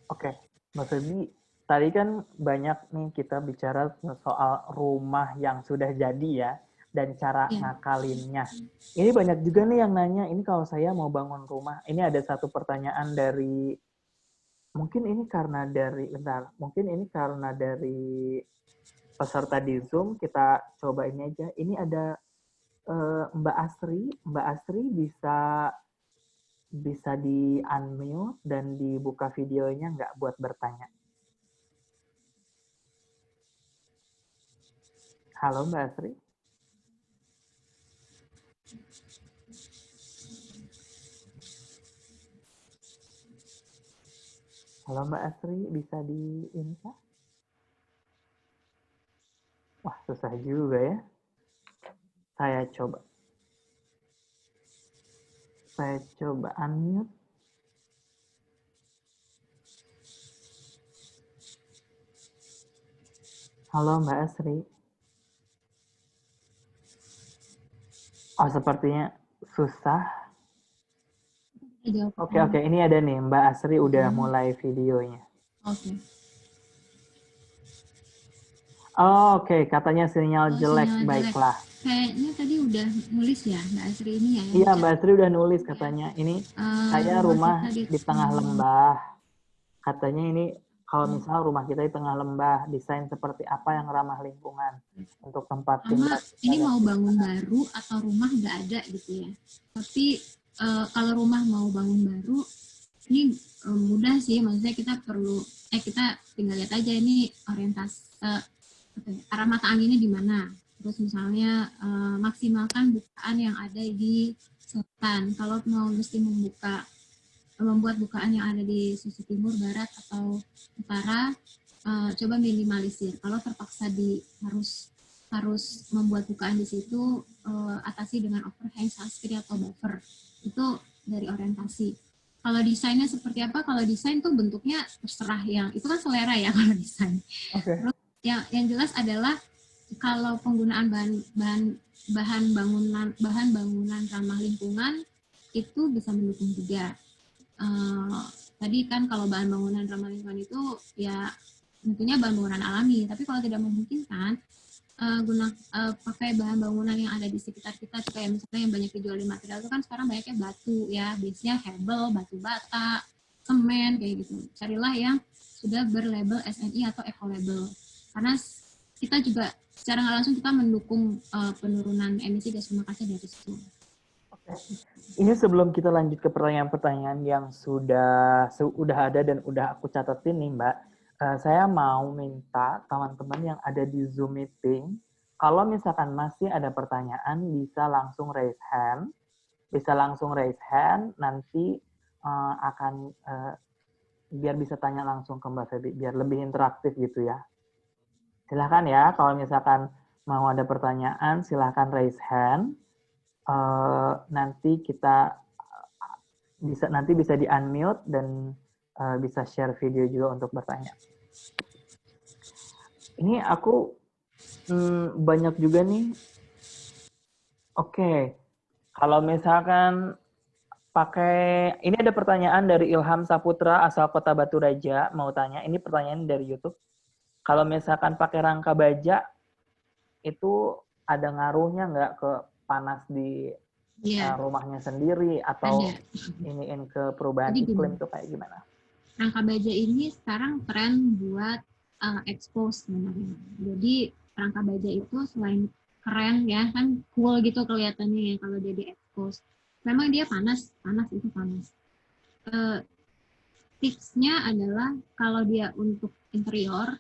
Oke, Mbak Febi, tadi kan banyak nih kita bicara soal rumah yang sudah jadi ya, dan cara ngakalinnya. Ini banyak juga nih yang nanya, ini kalau saya mau bangun rumah, ini ada satu pertanyaan dari, mungkin ini karena dari peserta di Zoom, kita coba ini aja. Ini ada Mbak Asri bisa di unmute dan dibuka videonya nggak buat bertanya. Halo Mbak Asri. Halo Mbak Asri, bisa di ini kah? Wah, susah juga ya. Saya coba unmute. Halo Mbak Asri. Oh, sepertinya susah. Oke, ini ada nih, Mbak Asri udah mulai videonya. Oke, katanya sinyal jelek, baiklah. Kayaknya tadi udah nulis ya Mbak Asri ini ya? Iya, Mbak Asri udah nulis katanya. Ini saya rumah di tengah lembah. Katanya ini kalau misalnya rumah kita di tengah lembah, desain seperti apa yang ramah lingkungan untuk tempat tinggal. Ini mau bangun baru atau rumah nggak ada gitu ya. Tapi kalau rumah mau bangun baru, ini mudah sih. Maksudnya kita tinggal lihat aja ini orientasi arah mata anginnya di mana. Terus misalnya maksimalkan bukaan yang ada di selatan. Kalau mau mesti membuat bukaan yang ada di sisi timur, barat, atau utara, coba minimalisir. Kalau terpaksa harus membuat bukaan di situ, atasi dengan overhang, sunscreen, atau buffer. Itu dari orientasi. Kalau desainnya seperti apa? Kalau desain tuh bentuknya terserah itu kan selera ya kalau desain. Terus yang jelas adalah kalau penggunaan bahan bangunan ramah lingkungan itu bisa mendukung juga. Tadi kan kalau bahan bangunan ramah lingkungan itu ya tentunya bahan bangunan alami, tapi kalau tidak memungkinkan pakai bahan bangunan yang ada di sekitar kita, kayak misalnya yang banyak dijual di material itu kan sekarang banyaknya batu ya, biasanya hebel, batu bata, semen kayak gitu. Carilah yang sudah berlabel SNI atau eco-label, karena kita juga secara nggak langsung kita mendukung penurunan emisi gas rumah kaca dari situ. Ini sebelum kita lanjut ke pertanyaan-pertanyaan yang sudah ada dan udah aku catetin nih Mbak, saya mau minta teman-teman yang ada di Zoom meeting, kalau misalkan masih ada pertanyaan bisa langsung raise hand, nanti akan biar bisa tanya langsung ke Mbak Febi, biar lebih interaktif gitu ya. Silahkan ya, kalau misalkan mau ada pertanyaan, silahkan raise hand. Nanti kita bisa di-unmute dan bisa share video juga untuk bertanya. Ini aku banyak juga nih. Oke, kalau misalkan ini ada pertanyaan dari Ilham Saputra asal Kota Batu Raja mau tanya. Ini pertanyaan dari YouTube. Kalau misalkan pakai rangka baja itu ada ngaruhnya nggak ke panas di rumahnya sendiri atau iniin ke perubahan iklim tuh kayak gimana? Rangka baja ini sekarang tren buat expose sebenarnya. Jadi rangka baja itu selain keren ya kan cool gitu kelihatannya ya kalau dia di expose. Memang dia panas itu panas. Tipsnya adalah kalau dia untuk interior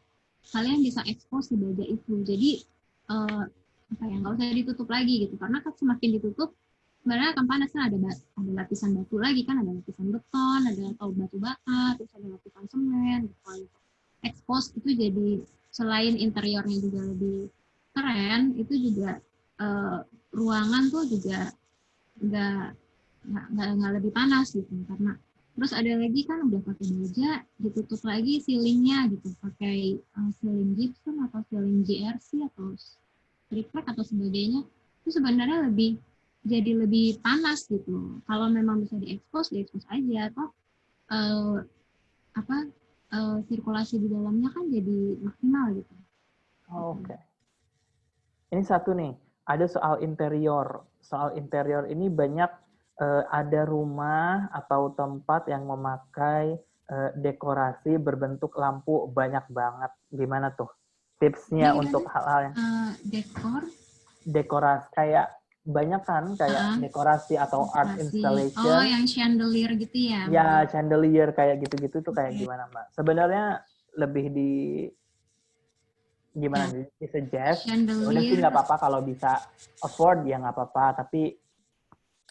kalian bisa expose di baja itu. Jadi nggak usah ditutup lagi gitu karena kan semakin ditutup sebenarnya akan panas kan ada lapisan batu lagi kan ada lapisan beton ada atau batu bata terus ada lapisan semen gitu. Expose itu jadi selain interiornya juga lebih keren itu juga ruangan tuh juga nggak lebih panas gitu karena terus ada lagi kan udah pakai baja ditutup lagi ceilingnya gitu pakai ceiling gypsum atau ceiling GRC atau triplek atau sebagainya itu sebenarnya jadi lebih panas gitu kalau memang bisa diekspos aja atau sirkulasi di dalamnya kan jadi maksimal gitu. Oke. Ini satu nih ada soal interior ini banyak ada rumah atau tempat yang memakai dekorasi berbentuk lampu banyak banget. Gimana tuh tipsnya untuk hal-hal yang dekorasi kayak banyak kan kayak dekorasi atau art installation. Oh, yang chandelier gitu ya? Ya, chandelier kayak gitu-gitu tuh kayak gimana, Mbak? Sebenarnya lebih gimana di suggest udah sih nggak apa-apa kalau bisa afford ya nggak apa-apa tapi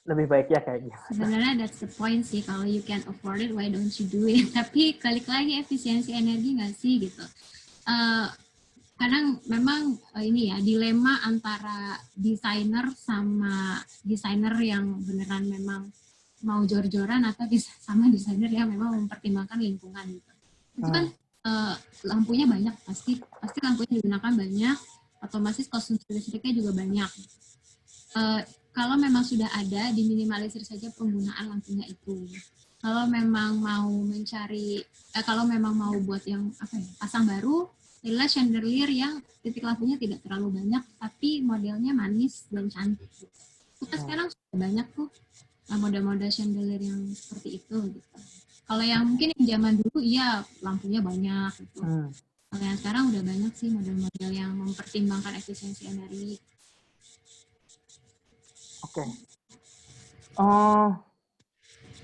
lebih baiknya kayak gimana? Sebenarnya that's the point sih kalau you can afford it why don't you do it tapi balik lagi efisiensi energi nggak sih gitu kadang memang ini ya dilema antara desainer sama desainer yang beneran memang mau jor-joran atau sama desainer yang memang mempertimbangkan lingkungan gitu itu kan lampunya banyak pasti lampunya digunakan banyak otomatis konsumsi listriknya juga banyak kalau memang sudah ada diminimalisir saja penggunaan lampunya itu kalau memang mau mencari kalau memang mau buat yang pasang baru adalah chandelier yang titik lampunya tidak terlalu banyak tapi modelnya manis dan cantik kita sekarang sudah banyak tuh model-model chandelier yang seperti itu gitu. Kalau yang mungkin yang zaman dulu iya lampunya banyak gitu. Kalau yang sekarang udah banyak sih model-model yang mempertimbangkan efisiensi energi. Oke.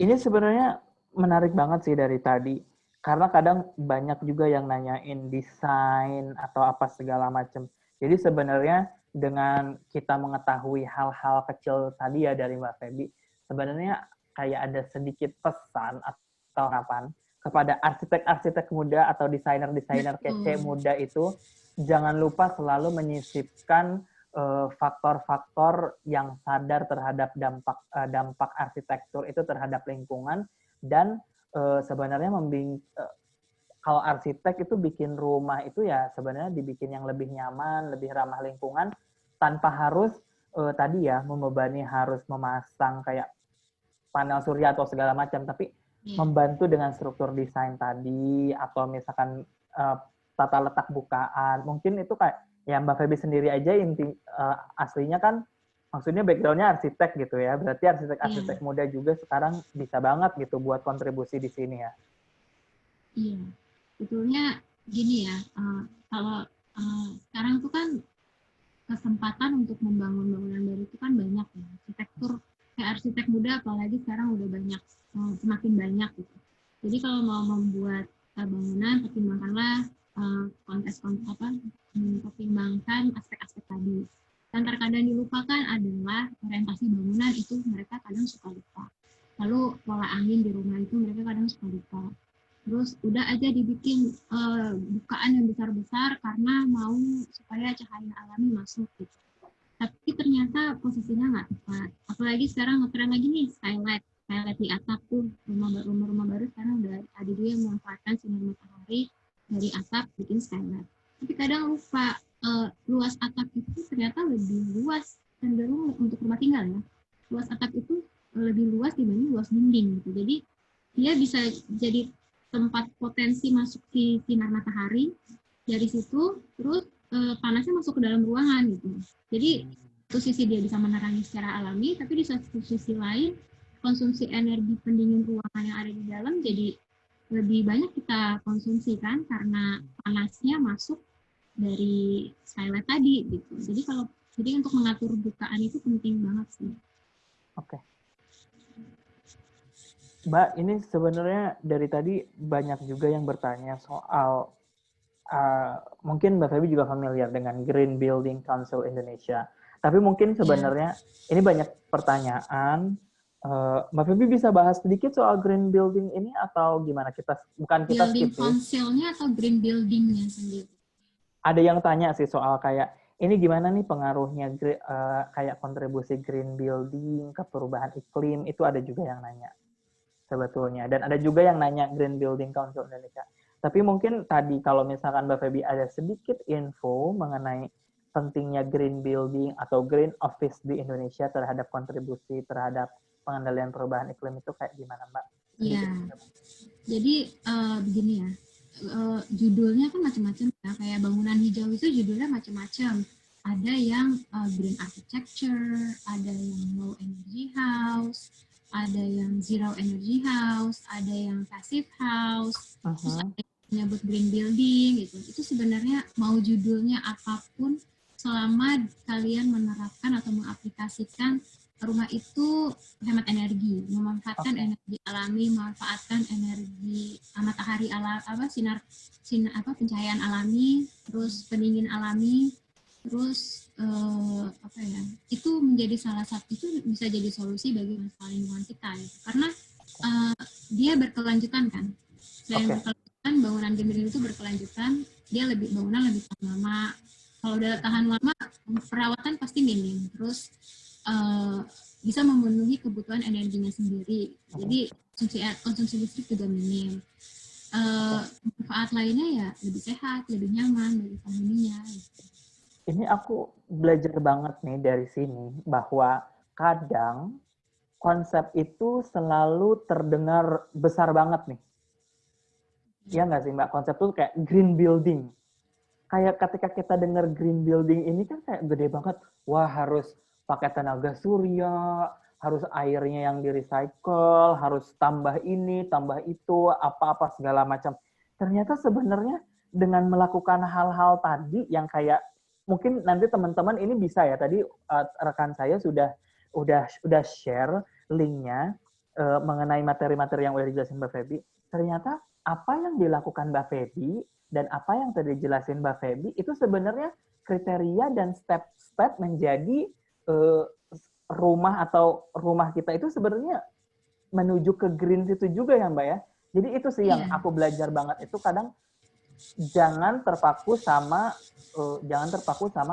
Ini sebenarnya menarik banget sih dari tadi. Karena kadang banyak juga yang nanyain desain atau apa segala macam. Jadi sebenarnya dengan kita mengetahui hal-hal kecil tadi ya dari Mbak Feby, sebenarnya kayak ada sedikit pesan atau harapan kepada arsitek-arsitek muda atau desainer-desainer kece muda itu, jangan lupa selalu menyisipkan faktor-faktor yang sadar terhadap dampak arsitektur itu terhadap lingkungan dan sebenarnya kalau arsitek itu bikin rumah itu ya sebenarnya dibikin yang lebih nyaman, lebih ramah lingkungan tanpa harus tadi ya membebani harus memasang kayak panel surya atau segala macam, tapi membantu dengan struktur desain tadi atau misalkan tata letak bukaan. Mungkin itu kayak ya Mbak Feby sendiri aja aslinya kan maksudnya background-nya arsitek gitu ya. Berarti arsitek-arsitek muda juga sekarang bisa banget gitu buat kontribusi di sini ya. Iya, betulnya gini ya, kalau sekarang tuh kan kesempatan untuk membangun bangunan baru itu kan banyak ya. Arsitek muda apalagi sekarang udah banyak, semakin banyak gitu. Jadi kalau mau membuat bangunan, pertimbangkanlah pertimbangkan aspek-aspek tadi. Dan terkadang dilupakan adalah orientasi bangunan itu mereka kadang suka lupa. Lalu pola angin di rumah itu mereka kadang suka lupa. Terus udah aja dibikin bukaan yang besar-besar karena mau supaya cahaya alami masuk gitu. Tapi ternyata posisinya nggak tepat. Apalagi sekarang ngetren lagi nih skylight di atap tuh, rumah-rumah baru sekarang udah ada juga yang memanfaatkan sinar matahari dari atap bikin skylight. Tapi kadang lupa luas atap itu ternyata lebih luas cenderung untuk rumah tinggal ya. Luas atap itu lebih luas dibanding luas dinding gitu. Jadi dia bisa jadi tempat potensi masuk di sinar matahari dari situ, terus panasnya masuk ke dalam ruangan gitu. Jadi satu sisi dia bisa menerangi secara alami, tapi di satu sisi lain konsumsi energi pendingin ruangan yang ada di dalam jadi lebih banyak kita konsumsi kan karena panasnya masuk dari skylight tadi gitu. Jadi untuk mengatur bukaan itu penting banget sih. Oke. Mbak, ini sebenarnya dari tadi banyak juga yang bertanya soal mungkin Mbak Feby juga familiar dengan Green Building Council Indonesia. Tapi mungkin sebenarnya ini banyak pertanyaan. Mbak Feby bisa bahas sedikit soal Green Building ini atau gimana? Building Council-nya atau Green Building-nya sendiri? Ada yang tanya sih soal kayak ini gimana nih pengaruhnya kayak kontribusi Green Building ke perubahan iklim, itu ada juga yang nanya sebetulnya. Dan ada juga yang nanya Green Building Council Indonesia. Tapi mungkin tadi kalau misalkan Mbak Feby ada sedikit info mengenai pentingnya green building atau green office di Indonesia terhadap kontribusi terhadap pengendalian perubahan iklim itu kayak gimana Mbak? Iya, jadi begini ya, judulnya kan macam-macam ya, kayak bangunan hijau itu judulnya macam-macam. Ada yang green architecture, ada yang low energy house, ada yang zero energy house, ada yang passive house, terus ada yang menyebut green building gitu. Itu sebenarnya mau judulnya apapun, selama kalian menerapkan atau mengaplikasikan rumah itu hemat energi, memanfaatkan energi alami, memanfaatkan energi matahari sinar pencahayaan alami, terus pendingin alami, terus itu menjadi salah satu, itu bisa jadi solusi bagi masalah lingkungan kita gitu. Karena dia berkelanjutan kan, selain berkelanjutan, bangunan green itu berkelanjutan, dia bangunan lebih tahan lama. Kalau udah tahan lama, perawatan pasti minim, terus bisa memenuhi kebutuhan energinya sendiri. Jadi konsumsi listrik juga minim. Manfaat lainnya ya lebih sehat, lebih nyaman bagi penghuninya. Ini aku belajar banget nih dari sini bahwa kadang konsep itu selalu terdengar besar banget nih. Iya nggak sih Mbak? Konsep itu kayak green building. Kayak ketika kita dengar green building ini kan kayak gede banget. Wah, harus pakai tenaga surya, harus airnya yang di-recycle, harus tambah ini, tambah itu, apa-apa segala macam. Ternyata sebenarnya dengan melakukan hal-hal tadi yang kayak mungkin nanti teman-teman ini bisa ya, tadi rekan saya sudah share linknya mengenai materi-materi yang udah dijelasin Mbak Feby. Ternyata apa yang dilakukan Mbak Feby dan apa yang tadi dijelasin Mbak Feby itu sebenarnya kriteria dan step-step menjadi rumah atau rumah kita itu sebenarnya menuju ke green itu juga ya Mbak ya. Jadi itu sih yang aku belajar banget, itu kadang jangan terpaku sama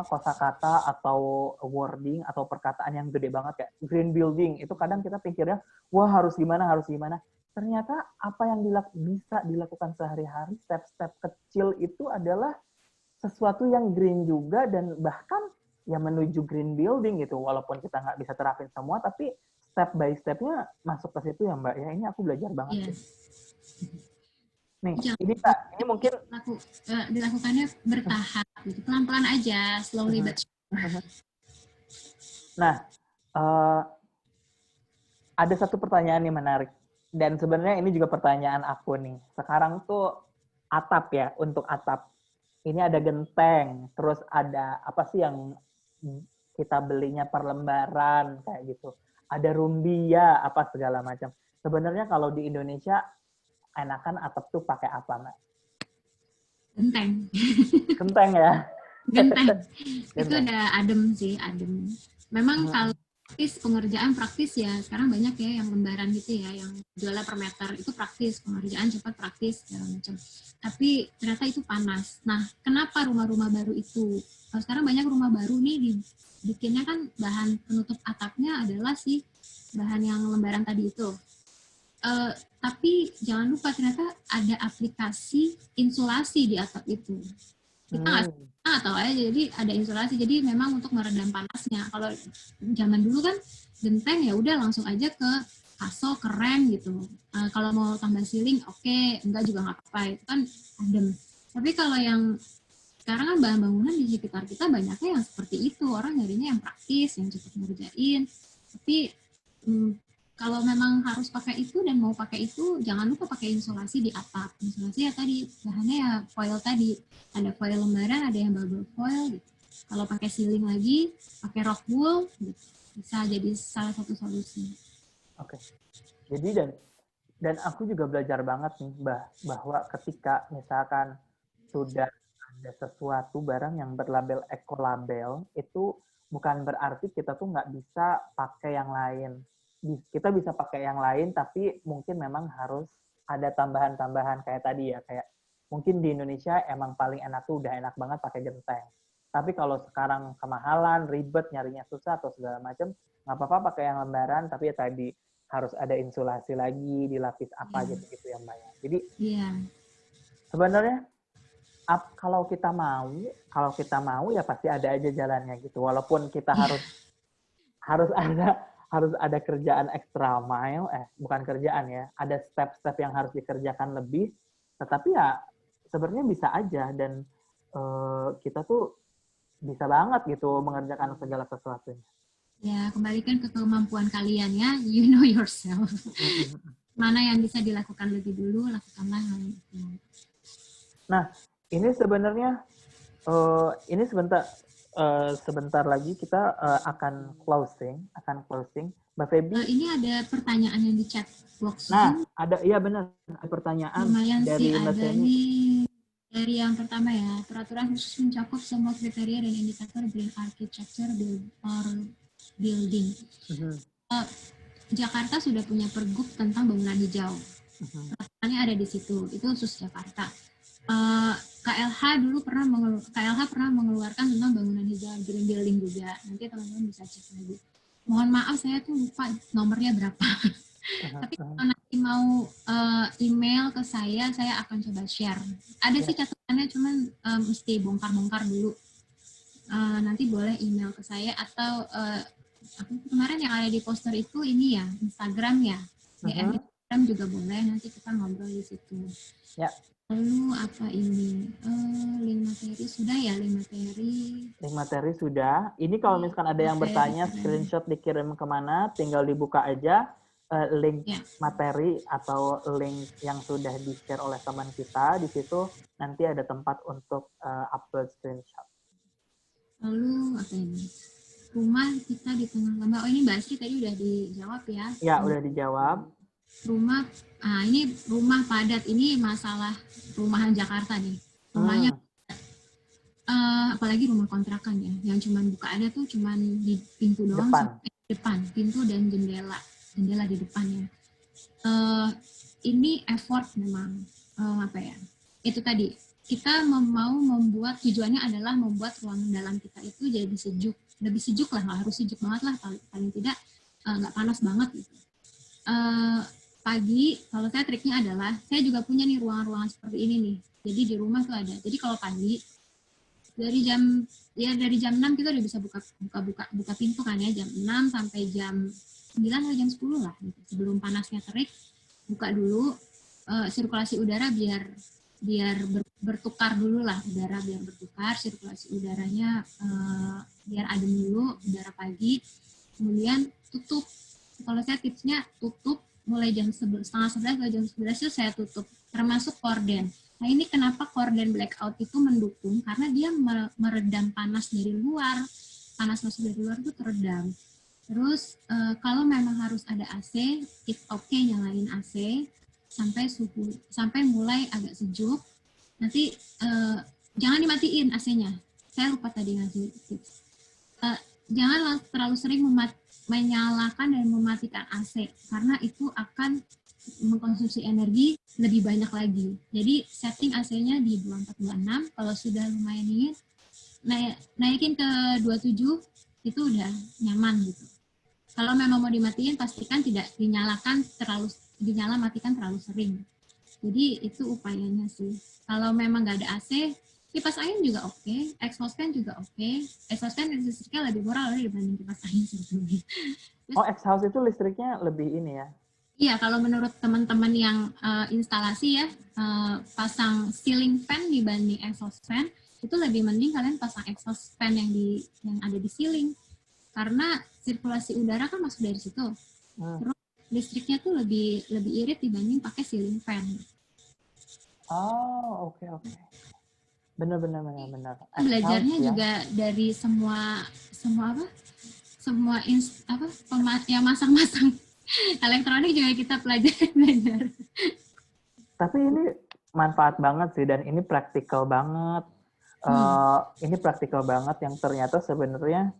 kosakata atau wording atau perkataan yang gede banget kayak green building. Itu kadang kita pikirnya wah harus gimana. Ternyata apa yang bisa dilakukan sehari-hari, step-step kecil itu adalah sesuatu yang green juga dan bahkan ya menuju green building gitu. Walaupun kita nggak bisa terapin semua, tapi step by step-nya masuk ke situ ya Mbak. Ya ini aku belajar banget sih. Nih, ini Kak, ini mungkin dilakukannya bertahap gitu, pelan-pelan aja, slowly but sure. Nah, ada satu pertanyaan yang menarik. Dan sebenarnya ini juga pertanyaan aku nih. Sekarang tuh atap ya, untuk atap. Ini ada genteng, terus ada apa sih yang kita belinya per lembaran kayak gitu. Ada rumbia, apa segala macam. Sebenarnya kalau di Indonesia enakan atap tuh pakai apa, Mbak? Genteng. Genteng ya? Genteng. Itu udah adem sih, adem. Memang kalau pengerjaan praktis ya. Sekarang banyak ya yang lembaran gitu ya, yang jualnya per meter itu praktis, pengerjaan cepat praktis segala macam. Tapi ternyata itu panas. Nah, kenapa rumah-rumah baru itu? Sekarang banyak rumah baru nih dibikinnya kan bahan penutup atapnya adalah si bahan yang lembaran tadi itu. Tapi jangan lupa ternyata ada aplikasi insulasi di atap itu. Kita nggak tahu aja, jadi ada insulasi, jadi memang untuk meredam panasnya. Kalau zaman dulu kan genteng ya udah langsung aja ke kasel, keren gitu. Kalau mau tambah ceiling oke, enggak juga nggak apa-apa, itu kan adem. Tapi kalau yang sekarang kan bahan bangunan di sekitar kita banyaknya yang seperti itu, orang nyarinya yang praktis, yang cepat ngerjain. Tapi kalau memang harus pakai itu dan mau pakai itu, jangan lupa pakai insulasi di atap. Insulasi ya tadi, bahannya ya foil tadi. Ada foil lembaran, ada yang bubble foil gitu. Kalau pakai ceiling lagi, pakai rock wool gitu. Bisa jadi salah satu solusi. Oke. Jadi dan aku juga belajar banget nih bahwa ketika misalkan sudah ada sesuatu barang yang berlabel ekolabel, itu bukan berarti kita tuh nggak bisa pakai yang lain. Kita bisa pakai yang lain, tapi mungkin memang harus ada tambahan-tambahan kayak tadi ya, kayak mungkin di Indonesia emang paling enak tuh udah enak banget pakai genteng. Tapi kalau sekarang kemahalan, ribet, nyarinya susah atau segala macam, nggak apa-apa pakai yang lembaran, tapi ya tadi harus ada insulasi lagi, dilapis apa gitu ya Mbak ya. Jadi sebenarnya kalau kita mau ya pasti ada aja jalannya gitu. Walaupun kita harus ada kerjaan extra mile, bukan kerjaan ya, ada step-step yang harus dikerjakan lebih, tetapi ya sebenarnya bisa aja dan kita tuh bisa banget gitu mengerjakan segala sesuatunya. Ya, kembalikan ke kemampuan kalian ya, you know yourself. Mana yang bisa dilakukan lebih dulu, lakukanlah hal itu. Nah, ini sebenarnya sebentar lagi kita akan closing. Mbak Feby. Ini ada pertanyaan yang di chat box. Nah, ada, iya benar, ada pertanyaan lumayan dari sih, Mbak ada nih dari yang pertama ya, peraturan khusus mencakup semua kriteria dan indikator green architecture or building. Jakarta sudah punya pergub tentang bangunan hijau. Peraturannya ada di situ, itu khusus Jakarta. KLH pernah mengeluarkan tentang bangunan hijau green building juga. Nanti teman-teman bisa cek lagi. Mohon maaf saya tuh lupa nomornya berapa. Tapi kalau nanti mau email ke saya akan coba share. Ada sih catatannya, cuman mesti bongkar-bongkar dulu. Nanti boleh email ke saya atau kemarin yang ada di poster itu ini ya, Instagram ya. DM Instagram juga boleh, nanti kita ngobrol di situ. Ya. Lalu apa ini? Link materi sudah ya, link materi sudah. Ini kalau misalkan ada yang bertanya, screenshot dikirim kemana, tinggal dibuka aja link materi atau link yang sudah di-share oleh teman kita. Di situ nanti ada tempat untuk upload screenshot. Lalu apa ini? Rumah kita di tengah lembah. Oh, ini Mbak Asri tadi udah dijawab ya? Ya, udah dijawab. Ini rumah padat, ini masalah rumahan Jakarta nih. Rumahnya apalagi rumah kontrakan ya, yang cuman bukaannya tuh cuman di pintu doang, depan pintu dan jendela di depannya. Ini effort memang itu tadi kita mau membuat, tujuannya adalah membuat ruangan dalam kita itu jadi lebih sejuk lah, nggak harus sejuk banget lah, paling tidak nggak panas banget gitu. Pagi, kalau saya triknya adalah, saya juga punya nih ruangan-ruangan seperti ini nih. Jadi di rumah tuh ada. Jadi kalau pagi, dari jam 6 kita udah bisa buka pintu kan ya, jam 6 sampai jam 9 atau jam 10 lah. Gitu. Sebelum panasnya terik, buka dulu, sirkulasi udara biar bertukar dulu lah, sirkulasi udaranya biar adem dulu, udara pagi. Kemudian tutup. Kalau saya tipsnya tutup, mulai jam 10:30 atau jam 11 itu saya tutup, termasuk korden. Nah ini kenapa korden blackout itu mendukung, karena dia meredam panas dari luar, panas masuk dari luar itu teredam. Terus kalau memang harus ada AC, it's okay nyalain AC sampai mulai agak sejuk. Nanti jangan dimatiin AC-nya. Saya lupa tadi ngasih tips. jangan terlalu sering menyalakan dan mematikan AC karena itu akan mengkonsumsi energi lebih banyak lagi. Jadi setting AC-nya di 24-26, kalau sudah lumayan dingin, naikin ke 27, itu udah nyaman gitu. Kalau memang mau dimatiin, pastikan tidak matikan terlalu sering. Jadi itu upayanya sih. Kalau memang nggak ada AC, kipas angin juga oke, exhaust fan juga oke. Exhaust fan listriknya lebih murah loh dibanding kipas angin sebetulnya. Oh, exhaust itu listriknya lebih ini ya? Iya, kalau menurut teman-teman yang instalasi ya, pasang ceiling fan dibanding exhaust fan, itu lebih mending kalian pasang exhaust fan yang ada di ceiling. Karena sirkulasi udara kan masuk dari situ. Terus listriknya tuh lebih irit dibanding pakai ceiling fan. Oh, oke. Benar. Belajarnya juga dari semua yang masang-masang elektronik juga kita belajar. Tapi ini manfaat banget sih, dan ini praktikal banget. Ini praktikal banget yang ternyata sebenarnya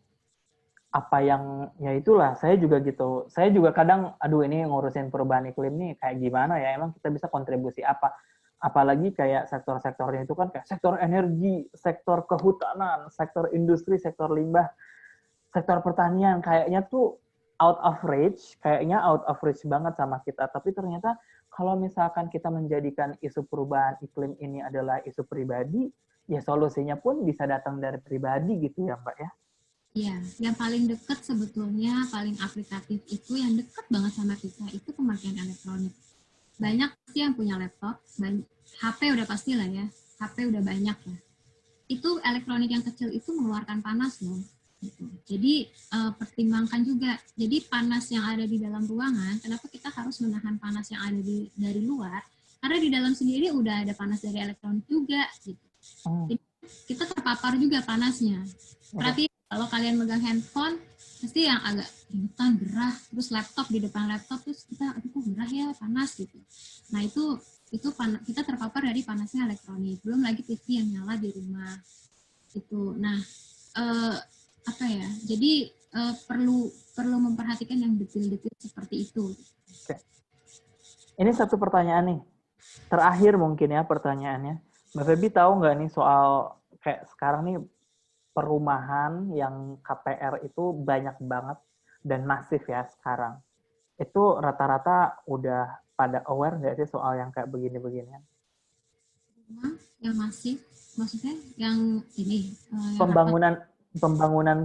apa yang, ya itulah, saya juga gitu. Saya juga kadang, aduh ini ngurusin perubahan iklim nih kayak gimana ya, emang kita bisa kontribusi apa. Apalagi kayak sektor-sektornya itu kan kayak sektor energi, sektor kehutanan, sektor industri, sektor limbah, sektor pertanian, kayaknya tuh out of reach banget sama kita. Tapi ternyata kalau misalkan kita menjadikan isu perubahan iklim ini adalah isu pribadi, ya solusinya pun bisa datang dari pribadi gitu ya Mbak ya. Iya, yang paling dekat sebetulnya, paling aplikatif itu yang dekat banget sama kita, itu pemakaian elektronik. Banyak sih yang punya laptop, HP udah pasti lah ya, HP udah banyak ya. Itu elektronik yang kecil itu mengeluarkan panas loh. Gitu. Jadi pertimbangkan juga, jadi panas yang ada di dalam ruangan, kenapa kita harus menahan panas yang ada dari luar? Karena di dalam sendiri udah ada panas dari elektronik juga. Gitu. Jadi kita terpapar juga panasnya. Berarti kalau kalian megang handphone, pasti yang agak ringan, gerah, terus laptop di depan laptop, terus kita, aduh kok gerah ya, panas gitu. Nah itu kita terpapar dari panasnya elektronik. Belum lagi TV yang nyala di rumah. Itu. Nah, jadi perlu memperhatikan yang detail-detail seperti itu. Oke. Ini satu pertanyaan nih. Terakhir mungkin ya pertanyaannya. Mbak Feby tahu nggak nih soal kayak sekarang nih perumahan yang KPR itu banyak banget dan masif ya sekarang. Itu rata-rata udah pada aware nggak sih soal yang kayak begini-beginian? Rumah yang masif, maksudnya yang ini? Pembangunan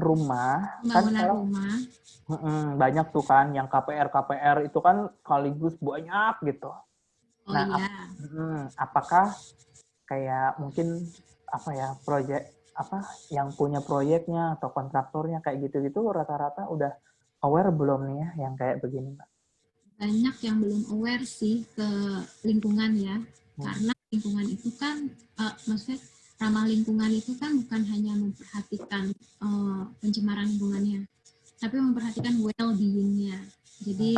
rumah. Pembangunan Kan rumah. Banyak tuh kan yang KPR itu kan sekaligus banyak gitu. Oh Nah, iya. apakah kayak mungkin proyek yang punya proyeknya atau kontraktornya kayak gitu-gitu rata-rata udah aware belum nih ya yang kayak begini, Mbak? Banyak yang belum aware sih ke lingkungan ya. Karena lingkungan itu kan maksudnya ramah lingkungan itu kan bukan hanya memperhatikan pencemaran lingkungannya, tapi memperhatikan well-being-nya. Jadi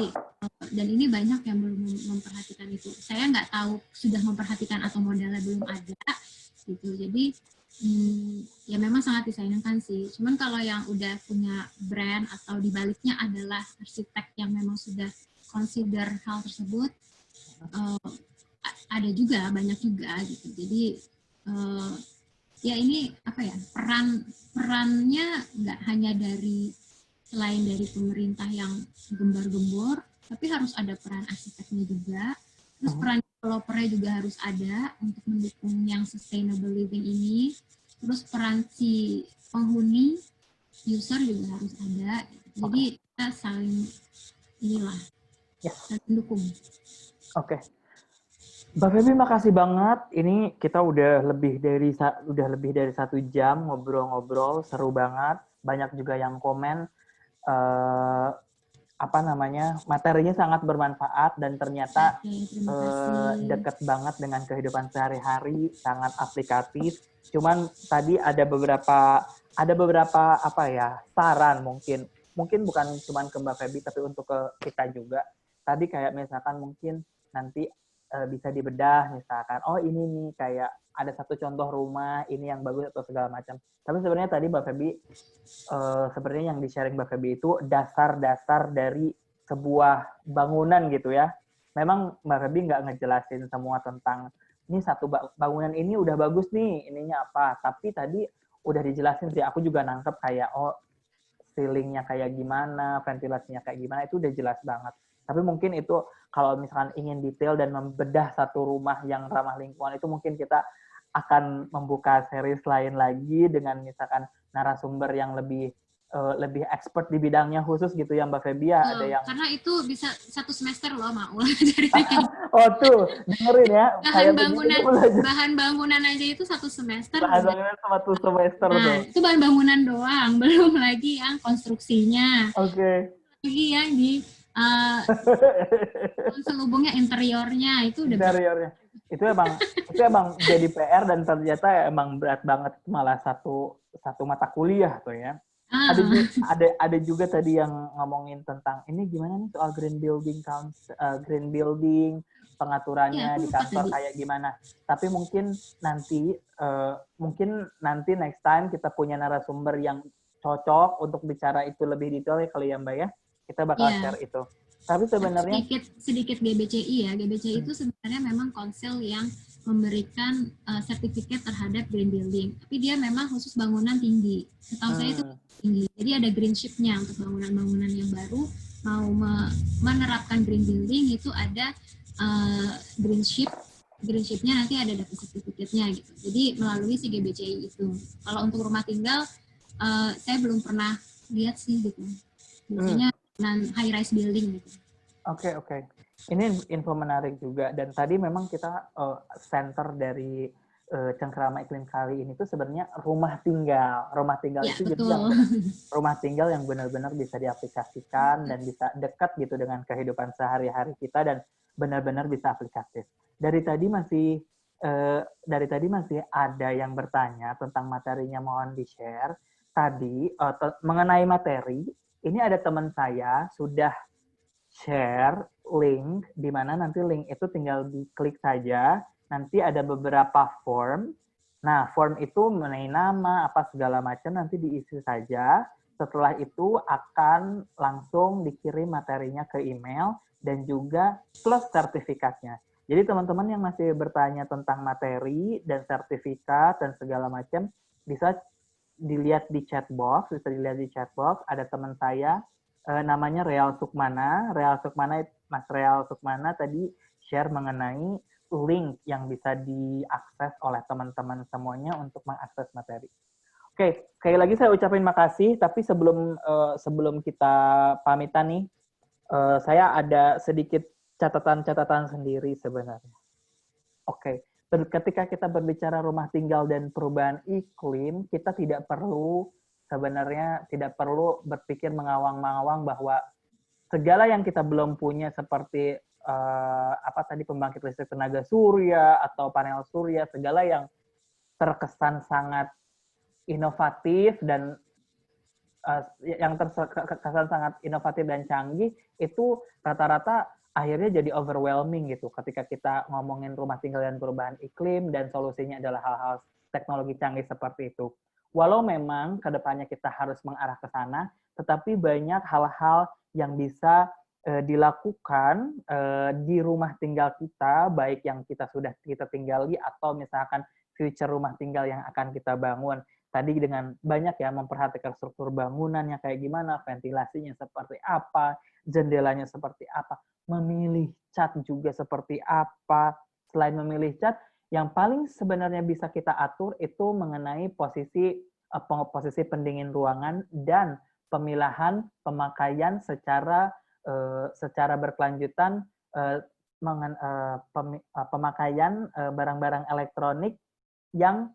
dan ini banyak yang belum memperhatikan itu. Saya nggak tahu sudah memperhatikan atau modalnya belum ada gitu. Jadi ya memang sangat disayangkan sih. Cuman kalau yang udah punya brand atau dibaliknya adalah arsitek yang memang sudah consider hal tersebut, ada juga, banyak juga gitu. Jadi ya ini perannya nggak hanya selain dari pemerintah yang gembar-gembor, tapi harus ada peran arsiteknya juga. Terus peran developernya juga harus ada untuk mendukung yang sustainable living ini. Terus peran si penghuni, user juga harus ada. Jadi kita saling saling mendukung. Oke. Mbak Feby makasih banget. Ini kita udah lebih dari 1 jam ngobrol-ngobrol, seru banget. Banyak juga yang komen materinya sangat bermanfaat dan ternyata dekat banget dengan kehidupan sehari-hari, sangat aplikatif. Cuman tadi ada beberapa saran mungkin bukan cuma ke Mbak Feby tapi untuk ke kita juga. Tadi kayak misalkan mungkin nanti bisa dibedah misalkan, oh ini nih kayak ada satu contoh rumah ini yang bagus atau segala macam. Tapi sebenarnya tadi Mbak Feby sebenarnya yang di-sharing Mbak Feby itu dasar-dasar dari sebuah bangunan gitu ya. Memang Mbak Feby nggak ngejelasin semua tentang ini satu bangunan ini udah bagus nih, ininya apa. Tapi tadi udah dijelasin sih, aku juga nangkep kayak oh ceilingnya kayak gimana, ventilasinya kayak gimana, itu udah jelas banget. Tapi mungkin itu kalau misalkan ingin detail dan membedah satu rumah yang ramah lingkungan itu mungkin kita akan membuka series lain lagi dengan misalkan narasumber yang lebih expert di bidangnya khusus gitu ya Mbak Feby ya. Ada yang karena itu bisa 1 semester loh Maul ceritanya. oh tuh dengerin ya bahan bangunan aja itu 1 semester. Bahan bangunan 1 semester tuh. Itu bahan bangunan doang, belum lagi yang konstruksinya. Oke. Lagi yang di selubungnya interiornya itu udah interiornya. Itu emang jadi PR dan ternyata emang berat banget, malah satu mata kuliah tuh ya. Ada juga tadi yang ngomongin tentang ini gimana nih soal green building pengaturannya di kantor kayak gimana. Tapi mungkin nanti next time kita punya narasumber yang cocok untuk bicara itu lebih detail ya kali ya Mbak ya. Kita bakal share itu. Tapi sebenarnya sedikit GBCI ya. GBCI itu sebenarnya memang konsel yang memberikan sertifikat terhadap green building. Tapi dia memang khusus bangunan tinggi. Setahu saya itu tinggi. Jadi ada green ship-nya untuk bangunan-bangunan yang baru mau menerapkan green building itu ada green ship-nya nanti ada dapat sertifikatnya gitu. Jadi melalui si GBCI itu. Kalau untuk rumah tinggal saya belum pernah lihat sih gitu. Biasanya high rise building gitu. Oke. Ini info menarik juga dan tadi memang kita center dari Cengkerama Iklim kali ini tuh sebenarnya rumah tinggal. Rumah tinggal ya, itu betul. jadi rumah tinggal yang benar-benar bisa diaplikasikan dan bisa dekat gitu dengan kehidupan sehari-hari kita dan benar-benar bisa aplikatif. Dari tadi masih ada yang bertanya tentang materinya, mohon di-share. Tadi mengenai materi, ini ada teman saya sudah share link, di mana nanti link itu tinggal diklik saja. Nanti ada beberapa form. Nah, form itu mengenai nama, apa segala macam, nanti diisi saja. Setelah itu akan langsung dikirim materinya ke email dan juga plus sertifikatnya. Jadi teman-teman yang masih bertanya tentang materi dan sertifikat dan segala macam, bisa dilihat di chat box. Ada teman saya namanya Real Sukmana. Mas Real Sukmana tadi share mengenai link yang bisa diakses oleh teman-teman semuanya untuk mengakses materi. Oke, sekali lagi saya ucapin makasih, tapi sebelum kita pamitan nih, saya ada sedikit catatan-catatan sendiri sebenarnya. Oke, ketika kita berbicara rumah tinggal dan perubahan iklim, kita tidak perlu berpikir mengawang-mawang bahwa segala yang kita belum punya seperti pembangkit listrik tenaga surya atau panel surya, segala yang terkesan sangat inovatif dan canggih itu rata-rata akhirnya jadi overwhelming gitu ketika kita ngomongin rumah tinggal dan perubahan iklim dan solusinya adalah hal-hal teknologi canggih seperti itu. Walau memang kedepannya kita harus mengarah ke sana, tetapi banyak hal-hal yang bisa dilakukan di rumah tinggal kita, baik yang kita tinggali atau misalkan future rumah tinggal yang akan kita bangun. Tadi dengan banyak ya memperhatikan struktur bangunannya kayak gimana, ventilasinya seperti apa, jendelanya seperti apa, memilih cat juga seperti apa. Selain memilih cat, yang paling sebenarnya bisa kita atur itu mengenai posisi pendingin ruangan dan pemilahan pemakaian secara berkelanjutan pemakaian barang-barang elektronik yang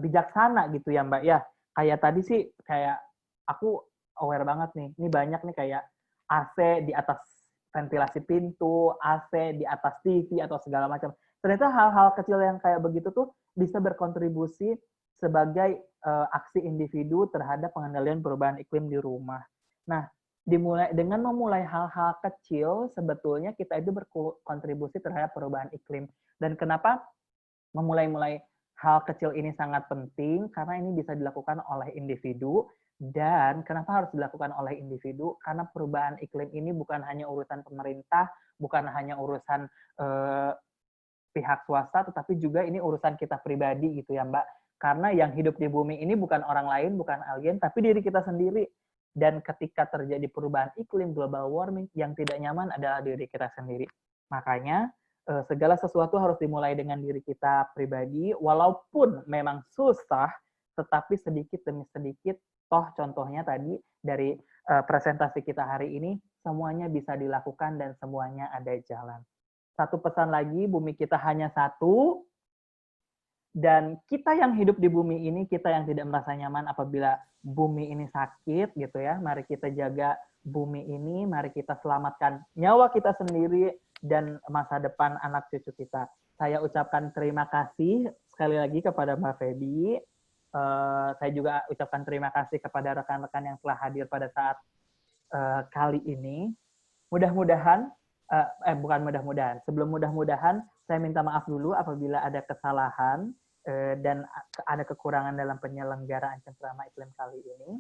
bijaksana gitu ya Mbak ya. Kayak tadi sih kayak aku aware banget nih. Ini banyak nih kayak AC di atas ventilasi pintu, AC di atas TV atau segala macam. Ternyata hal-hal kecil yang kayak begitu tuh bisa berkontribusi sebagai aksi individu terhadap pengendalian perubahan iklim di rumah. Nah, dimulai dengan memulai hal-hal kecil, sebetulnya kita itu berkontribusi terhadap perubahan iklim. Dan kenapa memulai hal kecil ini sangat penting? Karena ini bisa dilakukan oleh individu. Dan kenapa harus dilakukan oleh individu? Karena perubahan iklim ini bukan hanya urusan pemerintah, bukan hanya urusan pihak swasta, tetapi juga ini urusan kita pribadi gitu ya Mbak. Karena yang hidup di bumi ini bukan orang lain, bukan alien, tapi diri kita sendiri. Dan ketika terjadi perubahan iklim, global warming, yang tidak nyaman adalah diri kita sendiri. Makanya segala sesuatu harus dimulai dengan diri kita pribadi, walaupun memang susah, tetapi sedikit demi sedikit, toh contohnya tadi dari presentasi kita hari ini, semuanya bisa dilakukan dan semuanya ada jalan. Satu pesan lagi, bumi kita hanya satu, dan kita yang hidup di bumi ini, kita yang tidak merasa nyaman apabila bumi ini sakit, gitu ya. Mari kita jaga bumi ini, mari kita selamatkan nyawa kita sendiri dan masa depan anak cucu kita. Saya ucapkan terima kasih sekali lagi kepada Mbak Feby. Saya juga ucapkan terima kasih kepada rekan-rekan yang telah hadir pada saat kali ini. Mudah-mudahan, bukan mudah-mudahan, sebelum mudah-mudahan, saya minta maaf dulu apabila ada kesalahan dan ada kekurangan dalam penyelenggaraan Cengkerama Iklim kali ini.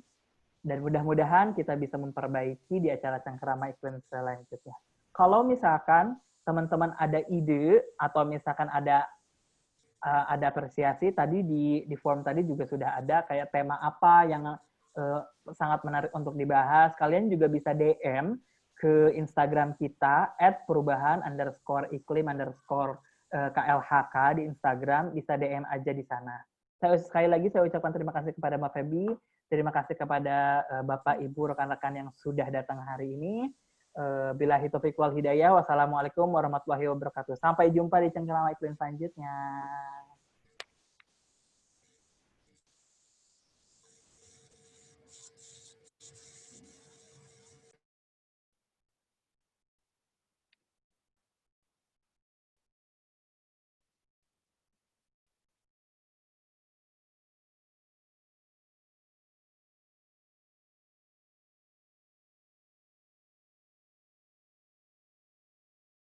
Dan mudah-mudahan kita bisa memperbaiki di acara Cengkerama Iklim selanjutnya. Kalau misalkan teman-teman ada ide atau misalkan ada apresiasi, tadi di form tadi juga sudah ada kayak tema apa yang sangat menarik untuk dibahas. Kalian juga bisa DM ke Instagram kita @perubahan_iklim_KLHK di Instagram, bisa DM aja di sana. Sekali lagi saya ucapkan terima kasih kepada Mbak Feby, terima kasih kepada Bapak Ibu rekan-rekan yang sudah datang hari ini. Billahi taufiq wal hidayah. Wassalamualaikum warahmatullahi wabarakatuh. Sampai jumpa di Cengkerama Iklim selanjutnya.